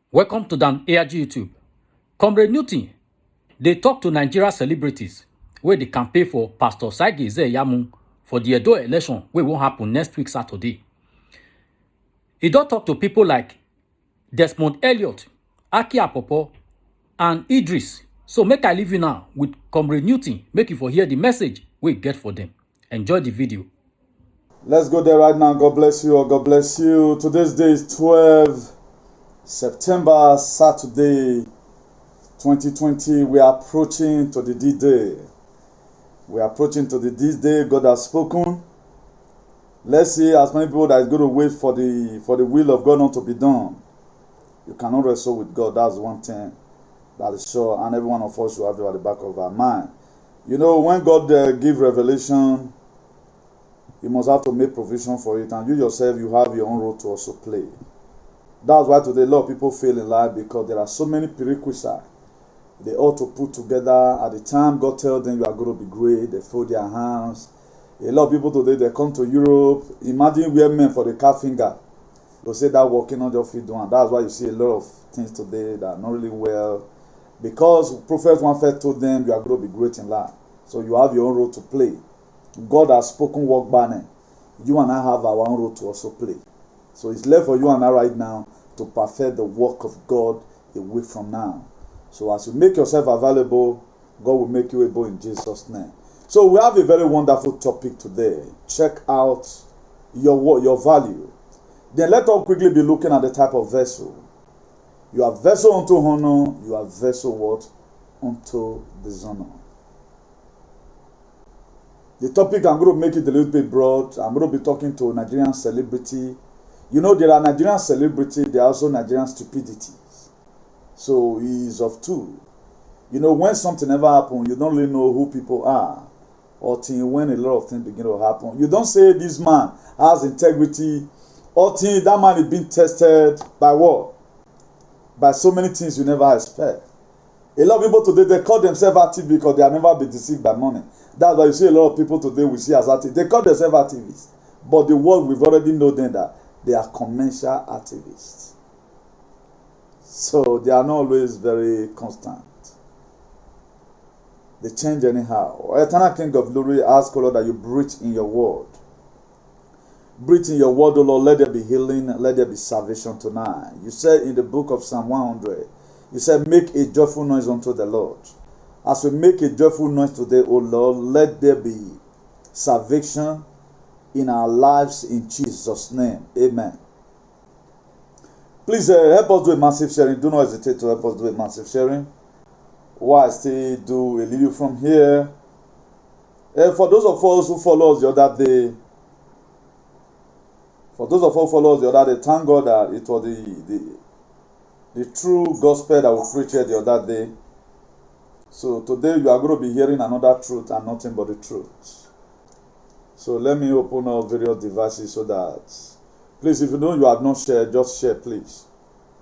Welcome to Dan ARG YouTube. Comrade Newton, they talk to Nigeria celebrities where they campaign for Pastor Saigi Ize-Iyamu for the Edo election wey won't happen next week Saturday. He don't talk to people like Desmond Elliott, Aki Apopo, and Idris. So make I leave you now with Comrade Newton, make you for hear the message we get for them. Enjoy the video. Let's go there right now. God bless you. God bless you. Today's day is 12 September, Saturday, 2020. We are approaching to the D-Day. We are approaching to the D-Day. God has spoken. Let's see as many people that is going to wait for the will of God not to be done. You cannot wrestle with God. That's one thing that is sure, and every one of us should have it at the back of our mind. You know, when God gives revelation, you must have to make provision for it, and you yourself, you have your own role to also play. That's why today a lot of people fail in life, because there are so many prerequisites they ought to put together. At the time God tells them you are going to be great, they fold their hands. A lot of people today, they come to Europe. Imagine where men for the calf finger. They'll say that walking on your feet doing. That's why you see a lot of things today that are not really well. Because Prophet one first told them you are going to be great in life. So you have your own role to play. God has spoken work banner. You and I have our own role to also play. So it's left for you and I right now to perfect the work of God a week from now. So as you make yourself available, God will make you able in Jesus' name. So we have a very wonderful topic today. Check out your value. Then let us quickly be looking at the type of vessel. You are vessel unto honor. You are vessel what? Unto dishonor. The topic, I'm going to make it a little bit broad. I'm going to be talking to Nigerian celebrity. You know, there are Nigerian celebrity, there are also Nigerian stupidities. So he is of two. You know, when something ever happens, you don't really know who people are. Or till when a lot of things begin to happen. You don't say this man has integrity. Or till that man is being tested by what? By so many things you never expect. A lot of people today, they call themselves activists because they have never been deceived by money. That's why you see a lot of people today we see as activists. They call themselves activists. But the world, we've already know them that they are commercial activists. So they are not always very constant. They change anyhow. Eternal King of Glory, ask, O Lord, that you breathe in your word. Breathe in your word, O Lord, let there be healing, let there be salvation tonight. You said in the book of Psalm 100, you said, make a joyful noise unto the Lord. As we make a joyful noise today, O Lord, let there be salvation in our lives in Jesus' name. Amen. Please help us do a massive sharing. Do not hesitate to help us do a massive sharing. While I still do a little from here. For those of us who follow us the other day, thank God that it was the true gospel that we preached the other day. So today you are going to be hearing another truth and nothing but the truth. So let me open up various devices so that, please, if you know you have not shared, just share, please.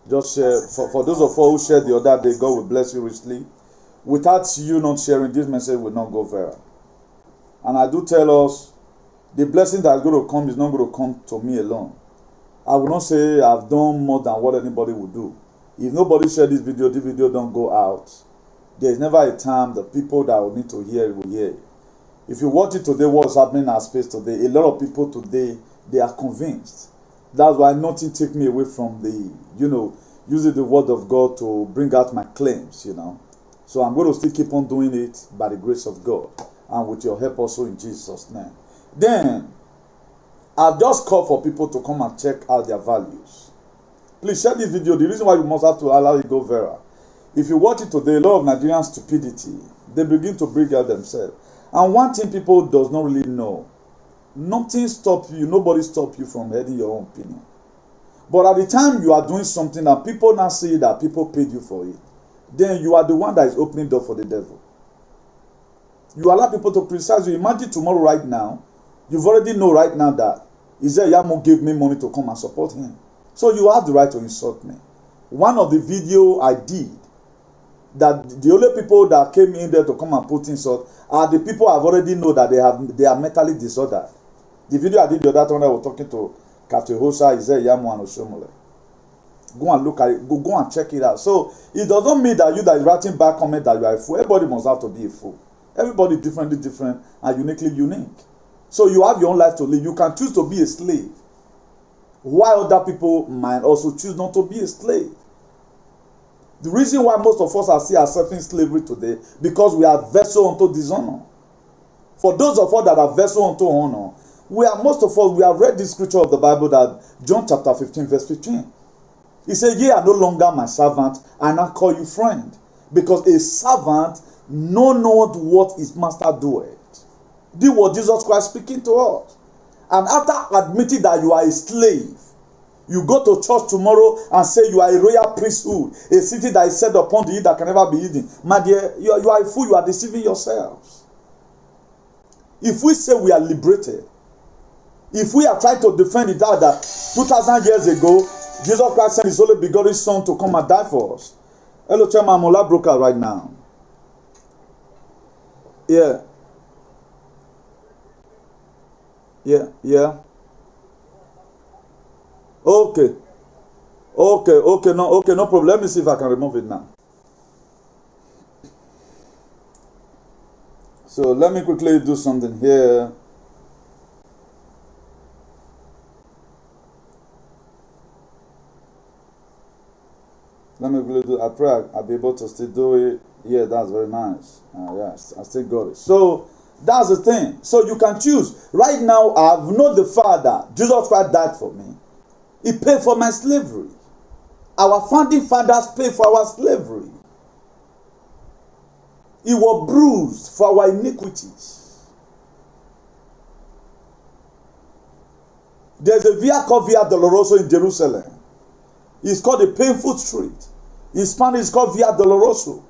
Just share. For those of us who shared the other day, God will bless you richly. Without you not sharing, this message will not go viral. And I do tell us, the blessing that is going to come is not going to come to me alone. I will not say I've done more than what anybody would do. If nobody share this video don't go out. There is never a time the people that will need to hear it will hear it. If you watch it today, what's happening in our space today, a lot of people today, they are convinced. That's why nothing take me away from using the word of God to bring out my claims, So I'm going to still keep on doing it by the grace of God and with your help also in Jesus' name. Then, I've just called for people to come and check out their values. Please share this video. The reason why you must have to allow it go viral. If you watch it today, a lot of Nigerian stupidity, they begin to bring out themselves. And one thing people does not really know, nothing stops you, nobody stops you from having your own opinion. But at the time you are doing something and people now see that people paid you for it, then you are the one that is opening door for the devil. You allow people to criticize you. Imagine tomorrow right now, you've already know right now that Ize-Iyamu gave me money to come and support him. So you have the right to insult me. One of the video I did, that the only people that came in there to come and put insult are the people I've already know that they are mentally disordered. The video I did the other time I was talking to Captain Hosa, Ize-Iyamu and Oshomole. Go and look at it. Go and check it out. So it doesn't mean that you that is writing back comment that you are a fool. Everybody must have to be a fool. Everybody different and uniquely unique. So you have your own life to live. You can choose to be a slave, while other people might also choose not to be a slave. The reason why most of us are still accepting slavery today, because we are vessel unto dishonor. For those of us that are vessel unto honor, we have read this scripture of the Bible, that John chapter 15 verse 15. He said, ye are no longer my servant, I now call you friend. Because a servant know not what his master doeth. This was Jesus Christ speaking to us. And after admitting that you are a slave, you go to church tomorrow and say you are a royal priesthood, a city that is set upon the hill that can never be hidden. My dear, you are a fool, you are deceiving yourselves. If we say we are liberated, if we are trying to defend it out that 2,000 years ago, Jesus Christ sent his only begotten son to come and die for us. Hello, Chairman, I'm Ola Broker right now. Yeah. Okay, no problem. Let me see if I can remove it now. So let me quickly do something here. I pray I'll be able to still do it. Yeah, that's very nice. Yes, I still got it. So that's the thing. So you can choose. Right now, I've known the Father. Jesus Christ died for me. He paid for my slavery. Our founding fathers paid for our slavery. He was bruised for our iniquities. There's a via called Via Dolorosa in Jerusalem. It's called a painful street. In Spanish, it's called Via Dolorosa.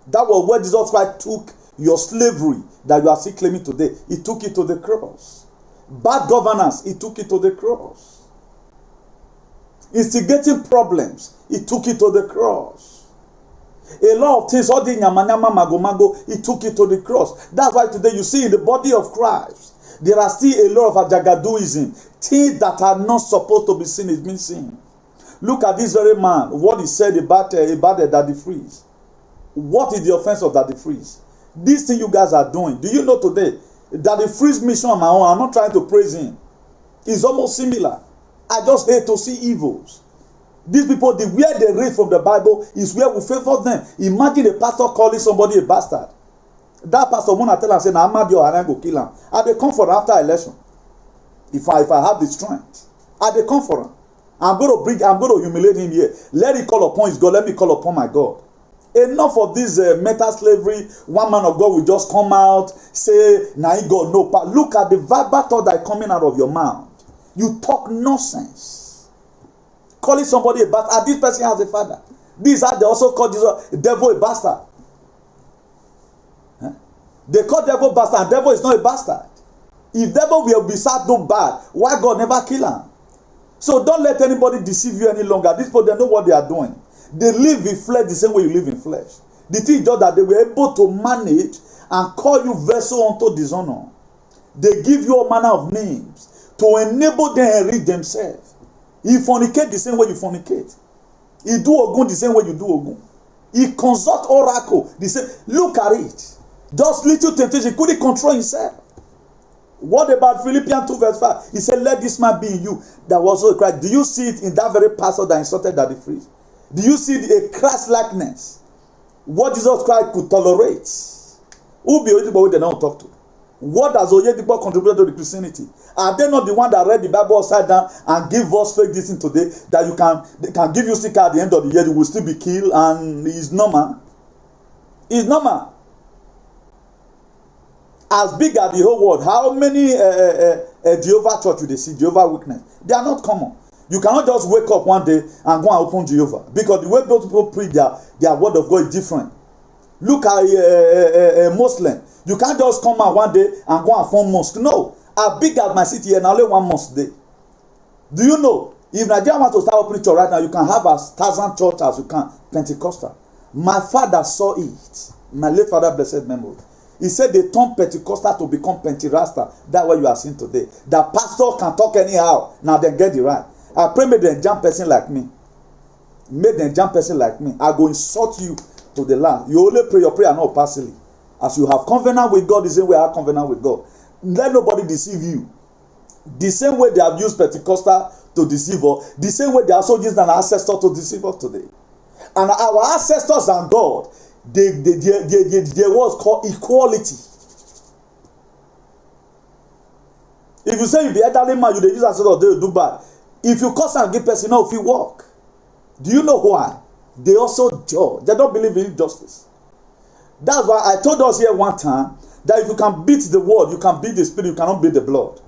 That was where Jesus Christ took your slavery that you are still claiming today. He took it to the cross. Bad governance, he took it to the cross. Instigating problems, he took it to the cross. A lot of things, all the nyamanyama magomago, he took it to the cross. That's why today you see in the body of Christ, there are still a lot of ajagaduism. Things that are not supposed to be seen is being seen. Look at this very man, what he said about Daddy Freeze. What is the offense of Daddy Freeze? This thing you guys are doing, do you know today, Daddy Freeze mission on my own, I'm not trying to praise him. It's almost similar. I just hate to see evils. These people, where they read from the Bible is where we favor them. Imagine a pastor calling somebody a bastard. That pastor wanna tell him, say, "Na Amadio, and I go kill him." And they come for after election. If I have the strength, and they come for him. I'm going to humiliate him here. Let him call upon his God. Let me call upon my God. Enough of this meta slavery. One man of God will just come out, say, "Nah, God, no." Look at the verbal thought that is coming out of your mouth. You talk nonsense. Calling somebody a bastard. This person has a father. These are they also call this devil a bastard. Huh? They call devil bastard, and devil is not a bastard. If devil will be so bad, why God never kill him? So don't let anybody deceive you any longer. These people, they know what they are doing. They live in flesh the same way you live in flesh. The thing is just that they were able to manage and call you vessel unto dishonor. They give you all manner of names to enable them to enrich themselves. He fornicate the same way you fornicate. He do ogun the same way you do ogun. He consult oracle the same. Look at it. Just little temptation. He couldn't control himself. What about Philippians 2 verse 5? He said, "Let this man be in you that was also Christ." Do you see it in that very pastor that insulted Daddy Freeze? Do you see a Christ likeness? What Jesus Christ could tolerate? Who be Oyedepo they don't talk to? What does Oyedepo contribute to the Christianity? Are they not the one that read the Bible upside down and give us fake this thing today that they can give you sticker at the end of the year, you will still be killed, and it's normal? It's normal. As big as the whole world, how many Jehovah church will they see? Jehovah Witness? They are not common. You cannot just wake up one day and go and open Jehovah, because the way those people preach their word of God is different. Look at a Muslim. You can't just come out one day and go and form mosque. No. As big as my city here, now only one mosque there. Do you know, if Nigeria wants to start opening church right now, you can have as 1,000 churches as you can, Pentecostal. My father saw it. My late father, blessed memory. He said they turned Pentecostal to become Pentirasta. That's what you are seeing today. The pastor can talk anyhow. Now they get it right. I pray may they jump person like me. make them jam person like me, I go insult you to the land. You only pray your prayer not passively. As you have covenant with God, the same way I have covenant with God. Let nobody deceive you. The same way they have used Pentecostal to deceive us, the same way they also used an ancestor to deceive us today. And our ancestors and God, they was called equality. If you say you be elderly man, you dey use ancestor, they do bad. If you curse and give person, no, if you walk. Do you know why? They also judge. They don't believe in justice. That's why I told us here one time that if you can beat the word, you can beat the spirit, you cannot beat the blood.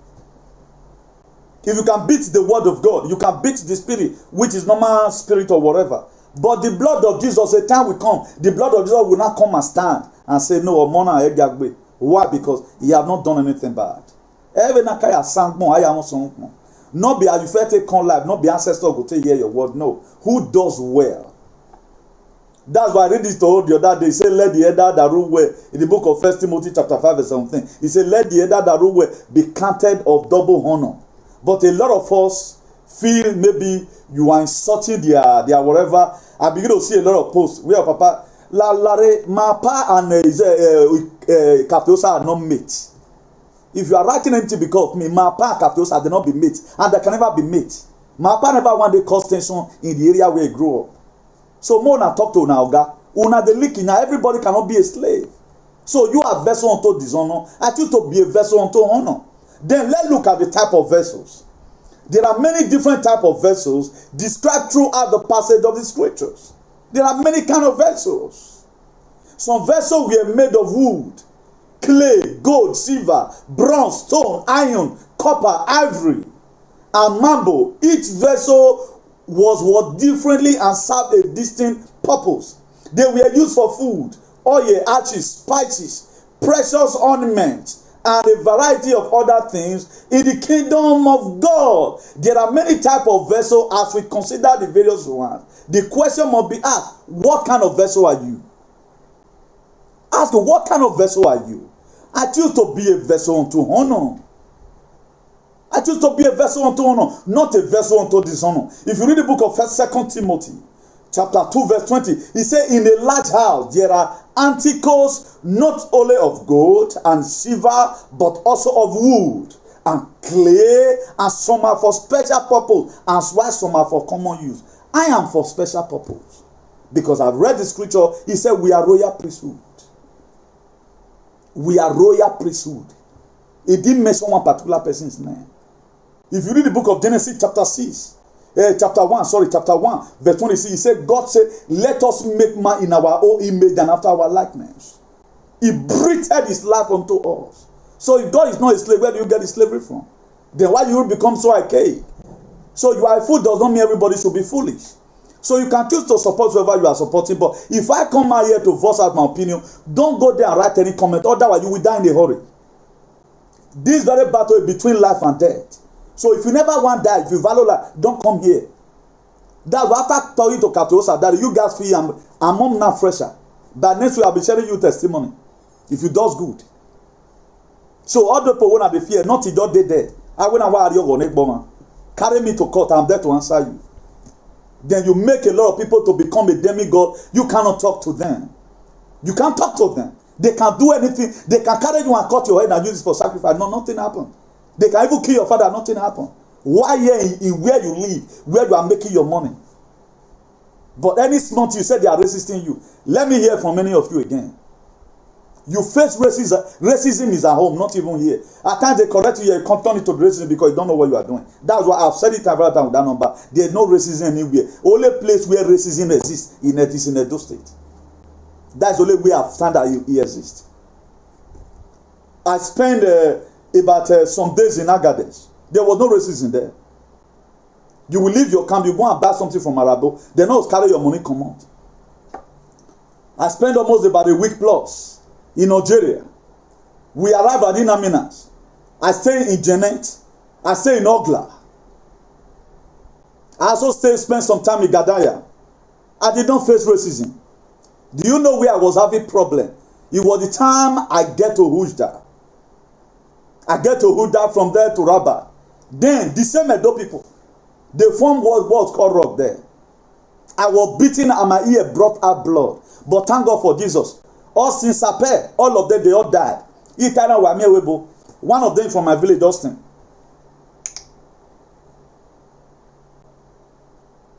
If you can beat the word of God, you can beat the spirit, which is normal spirit or whatever. But the blood of Jesus, a time will come, the blood of Jesus will not come and stand and say, no, why? Because he have not done anything bad. Not be you fair take on life, not be ancestor go take hear your word. No. Who does well? That's why I read this to the other day. He said, let the elder that rule well. In the book of 1 Timothy chapter 5 verse 17. He said, let the elder that rule well be counted of double honor. But a lot of us feel maybe you are insulting their whatever. I begin to see a lot of posts where Papa Mapa and Kapiosa are not mates. If you are writing anything because of me, Mapa and Kapiosa they not be mates, and they can never be mates. Mapa never one day cause tension in the area where he grew up. So more na talk to una oga, una the leaking. Now everybody cannot be a slave. So you are vessel unto dishonor. I choose to be a vessel unto honor. Then let's look at the type of vessels. There are many different type of vessels described throughout the passage of the scriptures. There are many kind of vessels. Some vessels were made of wood, clay, gold, silver, bronze, stone, iron, copper, ivory, and marble. Each vessel was differently and served a distinct purpose. They were used for food, oil, ashes, spices, precious ornaments, and a variety of other things in the kingdom of God. There are many types of vessels as we consider the various ones. The question must be asked, what kind of vessel are you? Ask, what kind of vessel are you? I choose to be a vessel unto honor. I choose to be a vessel unto honor, not a vessel unto dishonor. If you read the book of 2 Timothy, chapter 2, verse 20, he said, in a large house there are articles not only of gold and silver, but also of wood and clay, and some are for special purpose, and while some are for common use. I am for special purpose. Because I've read the scripture, he said we are royal priesthood. We are royal priesthood. It didn't mention one particular person's name. If you read the book of Genesis chapter 1, verse 26, he said, God said, let us make man in our own image and after our likeness. He breathed his life unto us. So if God is not a slave, where do you get the slavery from? Then why do you become so archaic? So you are a fool does not mean everybody should be foolish. So you can choose to support whoever you are supporting. But if I come out here to voice out my opinion, don't go there and write any comment. Otherwise you will die in a hurry. This very battle is between life and death. So if you never want to die, if you value life, don't come here. That's why after talking to Kapiosa that you guys feel I'm mom now fresher. But next week I'll be sharing you testimony. If you does good. So all the people when I be fear, not till they dead. I when I want you go neck bomber. Carry me to court, I'm there to answer you. Then you make a lot of people to become a demigod. You cannot talk to them. You can't talk to them. They can do anything. They can carry you and cut your head and use it for sacrifice. No, nothing happened. They can even kill your father. Nothing happened. Why here in where you live, where you are making your money? But any smart you said they are resisting you. Let me hear from many of you again. You face racism. Racism is at home, not even here. At times they correct you, you turn it to racism because you don't know what you are doing. That's why I've said it several times with that number. There's no racism anywhere. Only place where racism exists is in Edo State. That's the only way I've found that it exists. I spent about some days in Agadez. There was no racism there. You will leave your camp, you go and buy something from Arabo, they not carry your money come out. I spent almost about a week plus in Nigeria. We arrived at Inaminas. I stay in Janet. I stay in Ogla. I also spent some time in Gadaya. I did not face racism. Do you know where I was having problem? It was the time I get to Hujda. I get to Hujda, from there to Rabat. Then the same Edo people, they form what was called rock there. I was beaten and my ear brought out blood. But thank God for Jesus. All sins are paid. All of them, they all died. One of them from my village, Austin.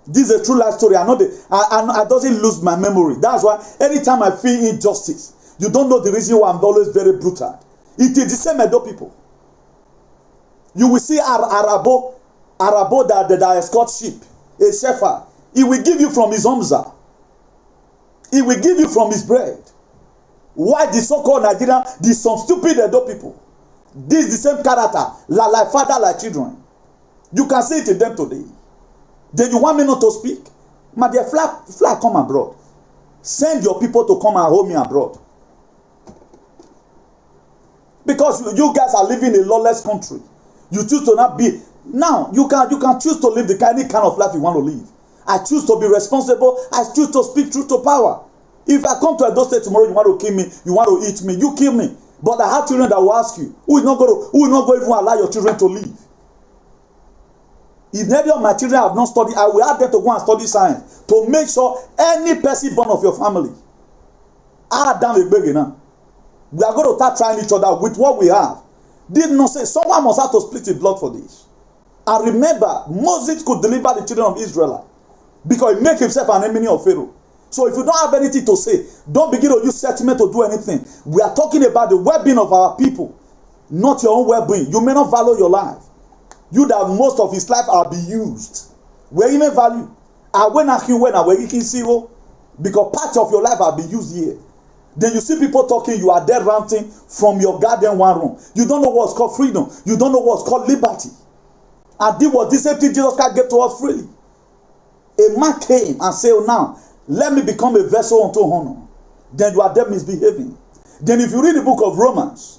This is a true life story. I doesn't lose my memory. That's why anytime I feel injustice, you don't know the reason why I'm always very brutal. It is the same Edo people. You will see Arabo that escort sheep, a shepherd. He will give you from his umza. He will give you from his bread. Why the so-called Nigerian, some stupid Edo people? This is the same character, like father, like children. You can see it in them today. Then you want me not to speak? My dear, fly come abroad. Send your people to come and hold me abroad. Because you guys are living in a lawless country. You choose to not be. Now, you can choose to live any kind of life you want to live. I choose to be responsible. I choose to speak truth to power. If I come to Edo State tomorrow, you want to kill me, you want to eat me, you kill me. But I have children that will ask you, who is not going to even allow your children to live? If any of my children have not studied, I will ask them to go and study science to make sure any person born of your family. We are going to start trying each other with what we have. Did not say someone must have to split his blood for this. And remember, Moses could deliver the children of Israel because he made himself an enemy of Pharaoh. So if you don't have anything to say, don't begin to use sentiment to do anything. We are talking about the well-being of our people, not your own well-being. You may not value your life. You that most of his life are be used. Where you may value. Because part of your life are be used here. Then you see people talking, you are there ranting from your garden one room. You don't know what's called freedom. You don't know what's called liberty. And this was the same thing Jesus Christ gave to us freely. A man came and said, oh, now, let me become a vessel unto honor. Then you are there misbehaving. Then if you read the book of Romans,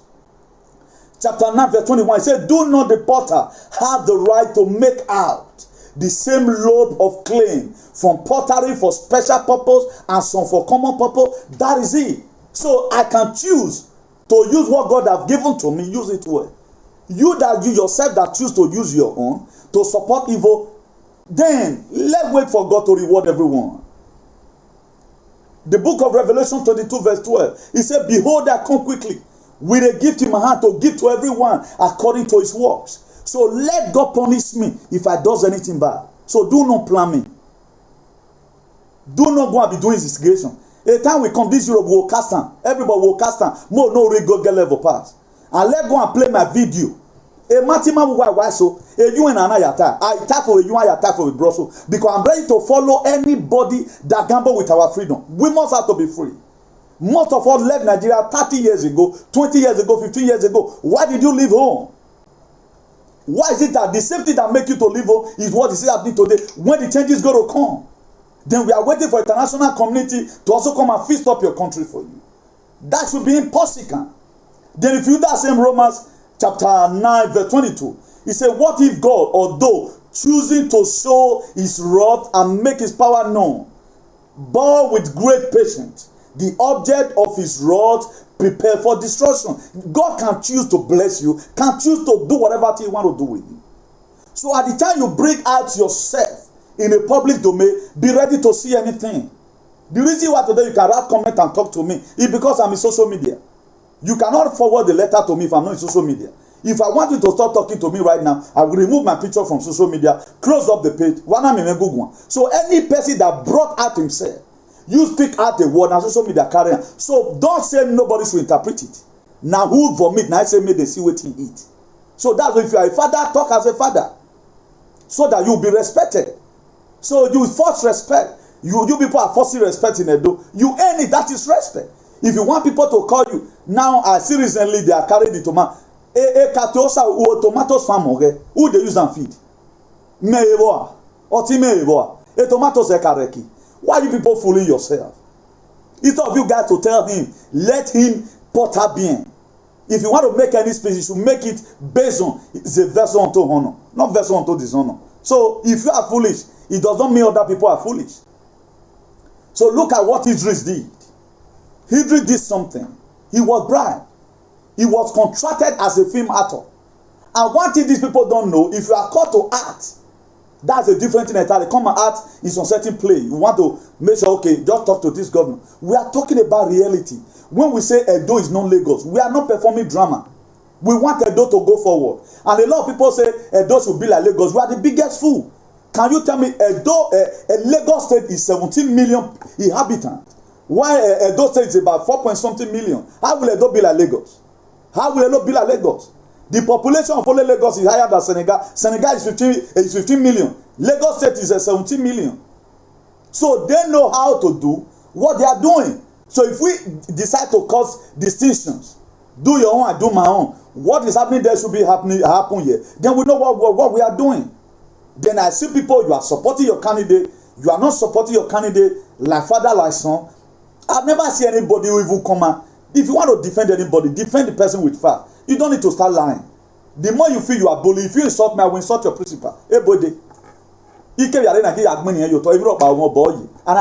chapter 9, verse 21, it says, do not the potter have the right to make out the same lobe of clay from pottery for special purpose and some for common purpose? That is it. So I can choose to use what God has given to me, use it well. You yourself that choose to use your own to support evil, then let's wait for God to reward everyone. The book of Revelation 22 verse 12, it said, behold, I come quickly with a gift in my hand to give to everyone according to his works. So let God punish me if I does anything bad. So do not plan me. Do not go and be doing instigation. A time we come, this Europe will cast on. Everybody will cast on. More no real go get level pass. And let go and play my video. A matima why so a you and I attack for you, I attack for a broso. Because I'm ready to follow anybody that gamble with our freedom. We must have to be free. Most of us left Nigeria 30 years ago, 20 years ago, 15 years ago. Why did you leave home? Why is it that the same thing that make you to leave home is what is happening today? When the changes go to come, then we are waiting for international community to also come and fix up your country for you. That should be impossible. Then if you that same Romans chapter 9 verse 22, he said, what if God, although choosing to show his wrath and make his power known, bore with great patience the object of his wrath, prepared for destruction? God can choose to bless you, can choose to do whatever he want to do with you. So at the time you bring out yourself in a public domain, be ready to see anything. The reason why today you can write comment and talk to me is because I'm in social media. You cannot forward the letter to me if I'm not in social media. If I want you to start talking to me right now, I will remove my picture from social media, close up the page. So any person that brought out himself, you speak out the word and social media carry on. So don't say nobody should interpret it. Now who vomit? Now I say make they see what he eat. So that's if you are a father, talk as a father, so that you'll be respected. So you force respect. You people are forcing respect in Edo. You earn it. That is respect. If you want people to call you now, I see recently they are carrying the tomato. Tomatoes farm okay? Who they use and feed? Meewa, oti meewa. Tomatoes ekareki. Why are you people fooling yourself? Instead of you guys to tell him, let him potter bien. If you want to make any speech, you should make it based on the vessel unto honor, not vessel unto dishonor. So if you are foolish, it does not mean other people are foolish. So look at what Idris did. Idris did something. He was bribed. He was contracted as a film actor. And one thing these people don't know, if you are called to act That's a different thing entirely. Come and act in some certain play. You want to make sure, okay, just talk to this governor. We are talking about reality. When we say Edo is not Lagos, we are not performing drama. We want Edo to go forward. And a lot of people say Edo should be like Lagos. We are the biggest fool. Can you tell me Edo, Lagos state is 17 million inhabitants, while Edo state is about 4-point-something million? How will Edo be like Lagos? How will Edo be like Lagos? The population of only Lagos is higher than Senegal. Senegal is 15 million. Lagos state is 17 million. So they know how to do what they are doing. So if we decide to cause distinctions, do your own, I do my own, what is happening there should be happen here, then we know what we are doing. Then I see people, you are supporting your candidate, you are not supporting your candidate, like father, like son. I've never seen anybody who even come out. If you want to defend anybody, defend the person with fact. You don't need to start lying. The more you feel you are bullying, if you insult me, I will insult your principal. Hey, buddy. And I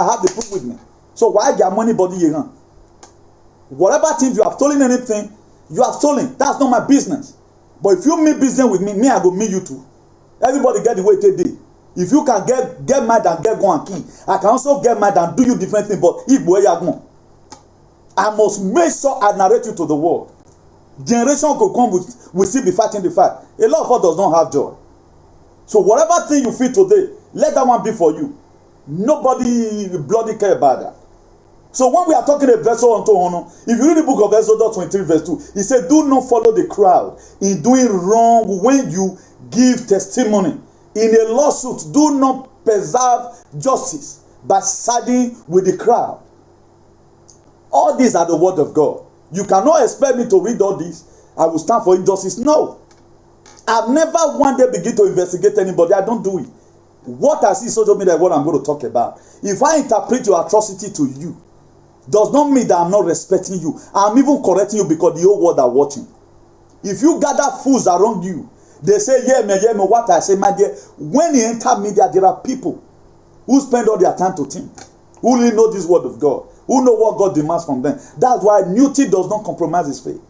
have the proof with me. So why get money body here? Whatever things you have stolen, anything you have stolen, that's not my business. But if you mean business with me, I go meet you too. Everybody get the way they did. If you can get mad and get go and key, I can also get mad and do you different things. But if where you are going, I must make sure I narrate you to the world. Generation could come with will still be fighting the fight. A lot of us does not have joy. So whatever thing you feel today, let that one be for you. Nobody bloody care about that. So when we are talking a vessel unto honor, if you read the book of Exodus 23 verse 2, he said, do not follow the crowd in doing wrong when you give testimony. In a lawsuit, do not preserve justice by siding with the crowd. All these are the word of God. You cannot expect me to read all this. I will stand for injustice. No. I've never one day begin to investigate anybody. I don't do it. What I see social media is what I'm going to talk about. If I interpret your atrocity to you, does not mean that I'm not respecting you. I'm even correcting you because the whole world are watching. If you gather fools around you, they say, yeah, me, what I say, my dear. When you enter media, there are people who spend all their time to think, who really know this word of God, who know what God demands from them. That's why Newton does not compromise his faith.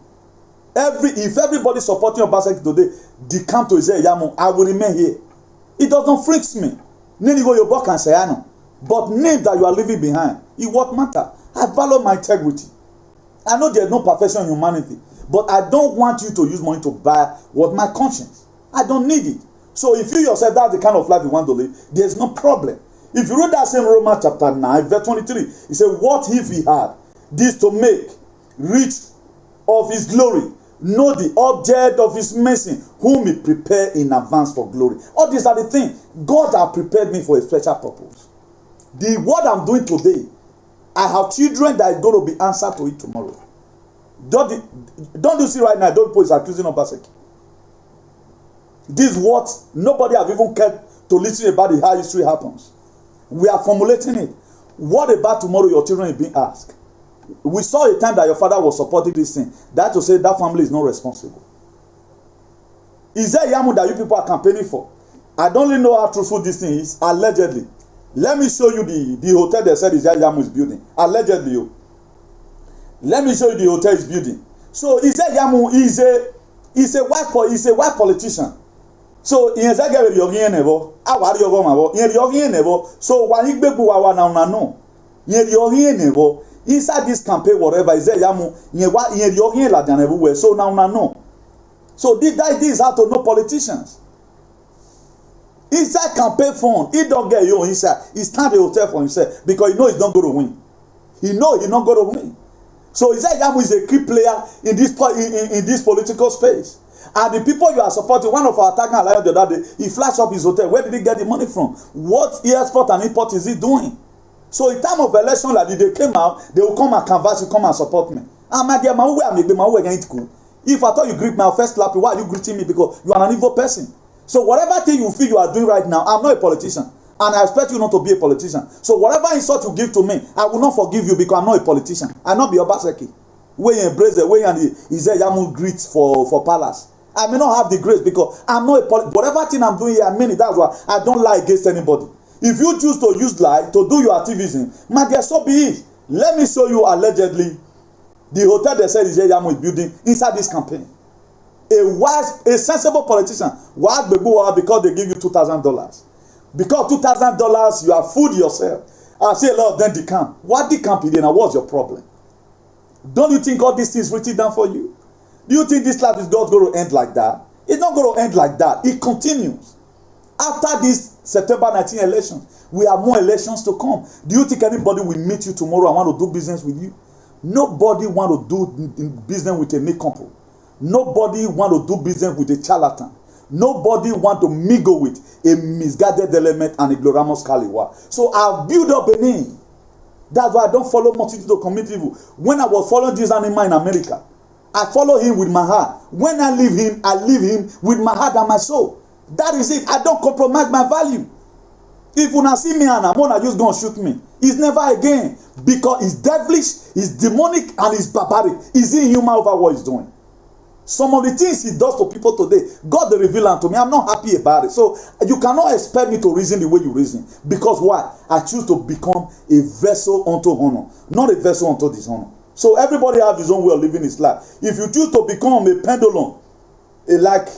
If everybody supporting your basket today, they come to Isaiah Yamu, I will remain here. It does not freak me. Name go your book and say, I know. But name that you are leaving behind, it what matter? I value my integrity. I know there's no perfection in humanity, but I don't want you to use money to buy what my conscience. I don't need it. So if you yourself, that's the kind of life you want to live, there's no problem. If you read that same Romans chapter 9, verse 23, he said, what if he had this to make rich of his glory, know the object of his mercy, whom he prepared in advance for glory. All these are the things. God has prepared me for a special purpose. The what I'm doing today, I have children that are going to be answered to it tomorrow. Don't you see right now, those people is accusing Obaseki. This is what nobody have even cared to listen about how history happens. We are formulating it. What about tomorrow your children is being asked? We saw a time that your father was supporting this thing. That to say that family is not responsible. Is there Yamu that you people are campaigning for? I don't really know how truthful this thing is. Allegedly. Let me show you the hotel they said Isaiah Yamu is building. Allegedly. Yo. Let me show you the hotel is building. So Isaiah Yamu is a white politician. So in Zagare Yogi never, Awari Yogomabo, Yogi never. So Wanigbebu Wawana no. Yogi never. Inside this campaign, whatever is there, Yogi Ladian everywhere. So now no. So this how to know politicians. Inside campaign fund, he don't get you inside. He stand the hotel for himself because he know he's not going to win. He know he's not going to win. So Isaiah Yamu is a key player in this political space. And the people you are supporting, one of our attacking alliance the other day, he flashed up his hotel. Where did he get the money from? What export and import is he doing? So in time of election, like they came out, they will come and canvass you, come and support me. And my dear, if I thought you greet me, I'll first slap you. Why are you greeting me? Because you are an evil person. So whatever thing you feel you are doing right now, I'm not a politician. And I expect you not to be a politician. So whatever insult you give to me, I will not forgive you because I'm not a politician. I'm not be Obaseki. Where you embrace the way and Isaiah Yamu greets for palace. I may not have the grace because I'm not a whatever thing I'm doing here, I mean it. That's why I don't lie against anybody. If you choose to use lie to do your activism, my dear, so be it. Let me show you allegedly the hotel they said Isaiah Yamu is building inside this campaign. A sensible politician, because they give you $2,000. Because $2,000, you have food yourself. I see a lot of them decamp. What decamp is now? What's your problem? Don't you think all these things written down for you? Do you think this life is not going to end like that? It's not going to end like that. It continues. After this September 19 election, we have more elections to come. Do you think anybody will meet you tomorrow and want to do business with you? Nobody want to do business with a nincompoop. Nobody want to do business with a charlatan. Nobody want to mingle with a misguided element and a ignoramus caliwa. So I've built up a name. That's why I don't follow multitude to commit evil. When I was following this animal in America, I follow him with my heart. When I leave him with my heart and my soul. That is it. I don't compromise my value. If you not see me and Amona just gonna shoot me, it's never again. Because it's devilish, it's demonic, and it's barbaric. It's inhuman over what he's doing. Some of the things he does to people today, God will reveal unto me. I'm not happy about it. So you cannot expect me to reason the way you reason. Because why? I choose to become a vessel unto honor, not a vessel unto dishonor. So everybody have his own way of living his life. If you choose to become a pendulum, like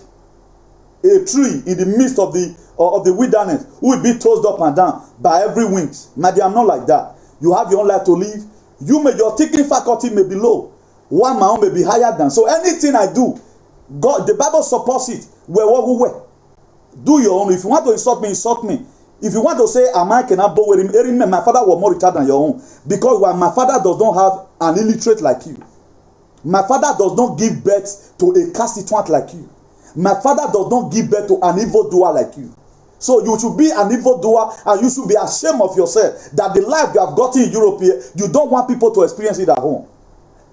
a tree in the midst of the wilderness, who will be tossed up and down by every wind. Maybe I'm not like that. You have your own life to live. Your thinking faculty may be low, while my own may be higher than. So anything I do, God, the Bible supports it. Where. Do your own. If you want to insult me, insult me. If you want to say, I cannot bow with him, my father was more retarded than your own. Because my father does not have an illiterate like you. My father does not give birth to a constituent like you. My father does not give birth to an evildoer like you. So you should be an evildoer, and you should be ashamed of yourself that the life you have gotten in Europe here, you don't want people to experience it at home.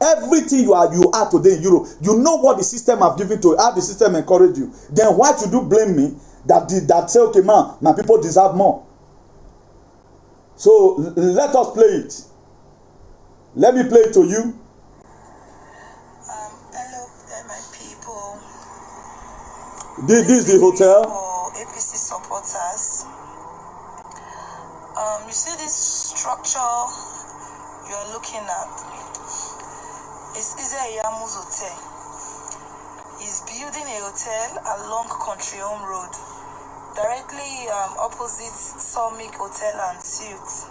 Everything you are today in Europe, you know what the system have given to you, how the system encourage you. Then why should you blame me that say, okay, man, my people deserve more? So let us play it. Let me play it to you. Hello, my people. This is the hotel. For APC supporters. You see this structure you're looking at? It's Ize-Iyamu's hotel. He's building a hotel along Country Home Road, directly opposite Summit Hotel and Suites.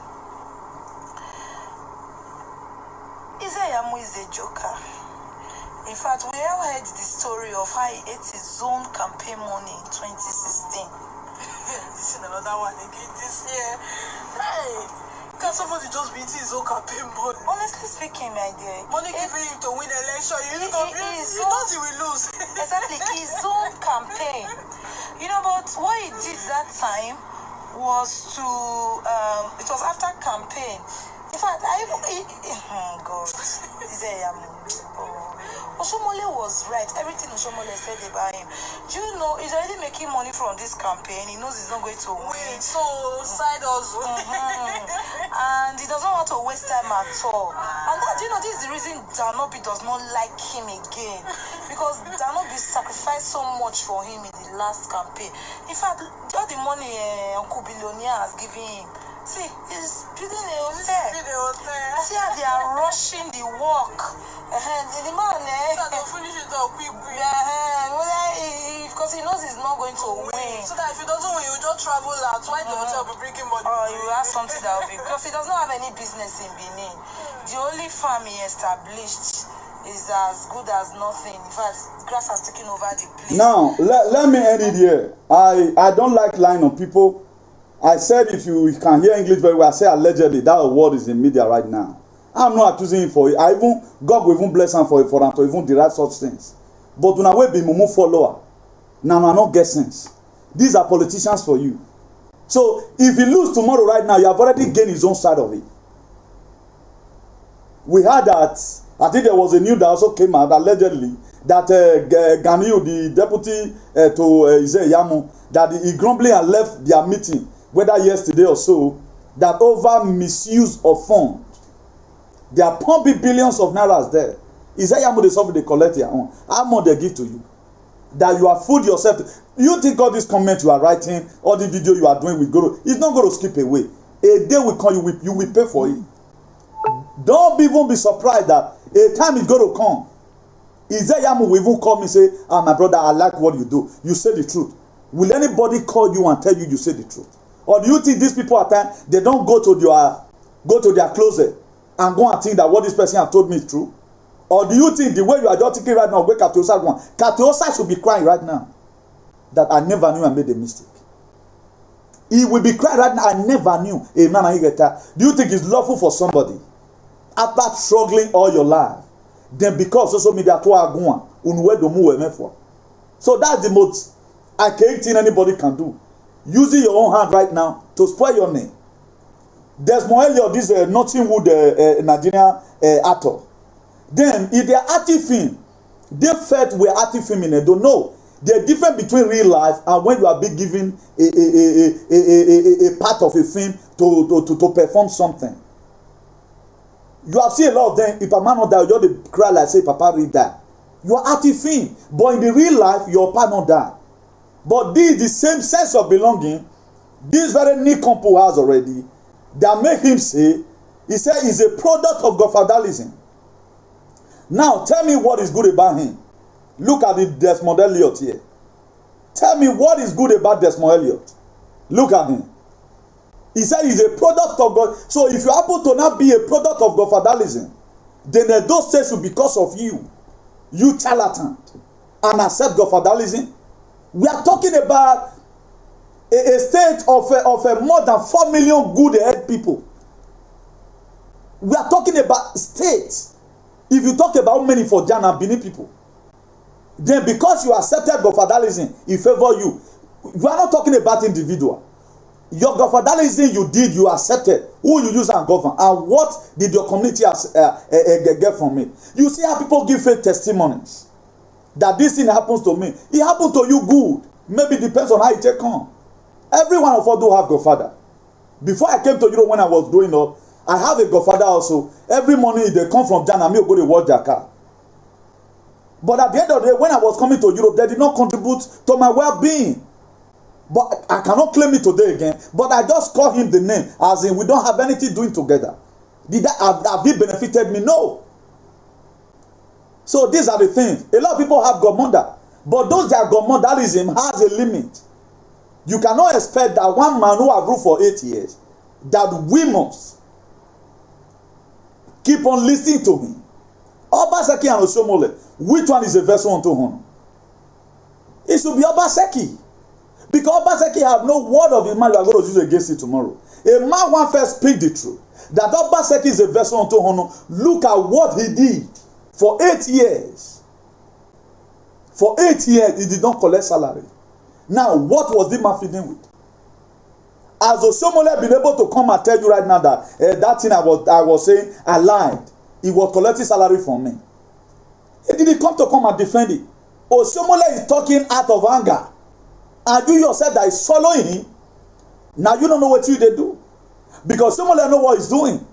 Ize-Iyamu is a joker. In fact, we have heard the story of how he ate his own campaign money in 2016. This is another one again this year. Hey, can somebody just be eating his own campaign money? Honestly speaking, my dear, money giving him to win election. You thought he will lose. Exactly, his own campaign. You know, but what he did that time was to, it was after campaign. In fact, God, Oshomole was right. Everything Oshomole said about him. Do you know he's already making money from this campaign? He knows he's not going to win. So side hustle. And he doesn't want to waste time at all. And that, you know, this is the reason Danobi does not like him again. Because Danobi sacrificed so much for him in the last campaign. In fact, all the money Uncle Billionaire has given him. See, he's building a hotel. See how they are rushing the work. The man, finish it up quick. Because he knows he's not going to win. So that if he doesn't win, he'll just travel out. Why the hotel will be bringing money? Oh, you have something that will be. Because he does not have any business in Benin. The only farm he established is as good as nothing. In fact, grass has taken over the place. Now, let me end it here. I don't like lying on people. I said if you can hear English very well, I say allegedly. That word is in media right now. I'm not accusing him for it. God will even bless him for him to even derive such things. But when I will be Mumu follower, now I not get sense. These are politicians for you. So if he lose tomorrow right now, you have already gained his own side of it. We heard that, I think there was a news that also came out allegedly that Ganiu, the deputy to Ize-Iyamu, that he grumbling and left their meeting, whether yesterday or so, that over misuse of funds. They are pumping billions of nairas there. Ize-Iyamu, they suffer, they collect their own. How much they give to you? That you have fooled yourself. You think all these comments you are writing, all the video you are doing with Guru, it's not going to skip away. A day will come, you will pay for it. Don't even be surprised that a time is going to come. Ize-Iyamu will even call me and say, my brother, I like what you do. You say the truth. Will anybody call you and tell you say the truth? Or do you think these people at times they don't go to their closet and go and think that what this person has told me is true? Or do you think the way you are just thinking right now, wake Katiosa going, Katiosa should be crying right now that I never knew I made a mistake. He will be crying right now, I never knew. Amen. Do you think it's lawful for somebody after struggling all your life, then because social media to agua, so that's the most archaic thing anybody can do. Using your own hand right now to spoil your name. Desmond Elliot, this Nottingwood Nigerian actor. Then, if they are acting film, they felt we're acting film in it. Don't know the difference between real life and when you are being given a part of a film to perform something. You have seen a lot of them. If a man not die, you just cry like say, Papa read that. You are acting film, but in the real life, your papa not die. But this is the same sense of belonging this very Nick Compo has already that make him say, he said he's a product of godfatherism. Now, tell me what is good about him. Look at the Desmond Elliot here. Tell me what is good about Desmond Elliot. Look at him. He said he's a product of God. So if you happen to not be a product of godfatherism, then those things will because of you charlatan, and accept godfatherism. We are talking about a state of more than 4 million good head people. We are talking about states. If you talk about how many for Jana Benin people, then because you accepted godfatherism, it favor you. You are not talking about individual. Your godfatherism you did, you accepted. Who you use and govern, and what did your community get from it? You see how people give fake testimonies that this thing happens to me. It happened to you good. Maybe it depends on how you take on. Every one of us do have godfather. Before I came to Europe, when I was growing up, I have a godfather also. Every morning they come from Ghana, me go to watch their car. But at the end of the day, when I was coming to Europe, they did not contribute to my well-being. But I cannot claim it today again. But I just call him the name, as in we don't have anything doing together. Have he benefited me? No. So these are the things. A lot of people have godmother, but those that godmotherism has a limit. You cannot expect that one man who have ruled for 8 years, that we must keep on listening to him. Obaseki and Oshiomhole, which one is a vessel unto honor? It should be Obaseki. Because Obaseki have no word of his mouth you are going to use against it tomorrow. A man one first speak the truth. That Obaseki is a vessel unto honor. Look at what he did for 8 years. For 8 years, he did not collect salary. Now, what was the man feeding with? Has Oshiomhole been able to come and tell you right now that that thing I was saying, I lied. He was collecting salary from me. He didn't come and defend it. Oshiomhole is talking out of anger. And you yourself that is following him, now you don't know what you they do. Because Oshiomhole know what he's doing.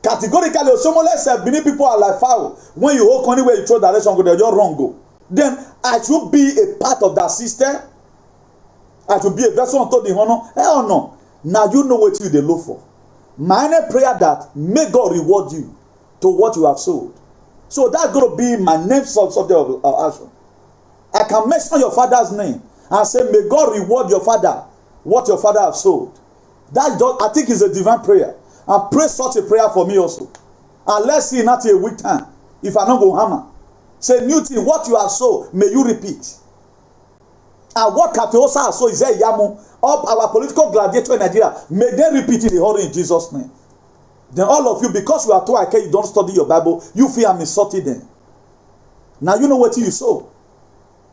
Categorically, Oshiomhole said, many people are like foul. When you hold anywhere you throw direction, go there, you're wrong. Go. Then I should be a part of that system. I should be a vessel unto the honor. Hell no. Now you know what you they look for. My prayer that may God reward you to what you have sold. So that's going to be my next subject of action. I can mention your father's name and say, may God reward your father what your father have sold. That I think is a divine prayer. And pray such a prayer for me also. And let's see not a weak time. If I don't go hammer. Say, Newton, what you have sold, may you repeat. And what Katiosa has sold is a yamu of our political gladiator in Nigeria. May they repeat in the hurry in Jesus' name. Then all of you, because you are too archaic, you don't study your Bible, you feel I'm insulting them. Now you know what you sow.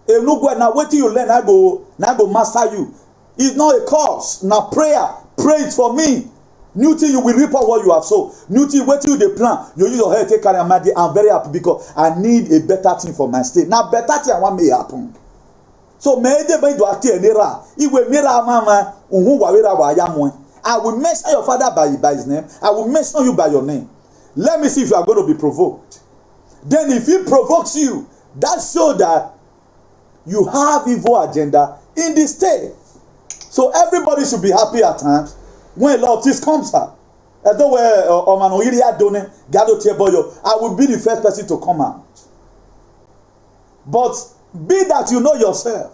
If no go now wait till you learn, I go master you. It's not a course. Now prayer, pray it for me. Newton, you will reap out what you have sown. Newton, wait till the plan. You use your head, take carry and I'm very happy because I need a better thing for my state. Now better thing I want may happen. So may they be do ati enera. Iwe mira mama unhu wawira wa yamu. I will mention your father by his name. I will mention you by your name. Let me see if you are going to be provoked. Then if he provokes you, that shows that you have evil agenda in the state. So everybody should be happy at times when a lot of this comes out. I will be the first person to come out. But be that you know yourself.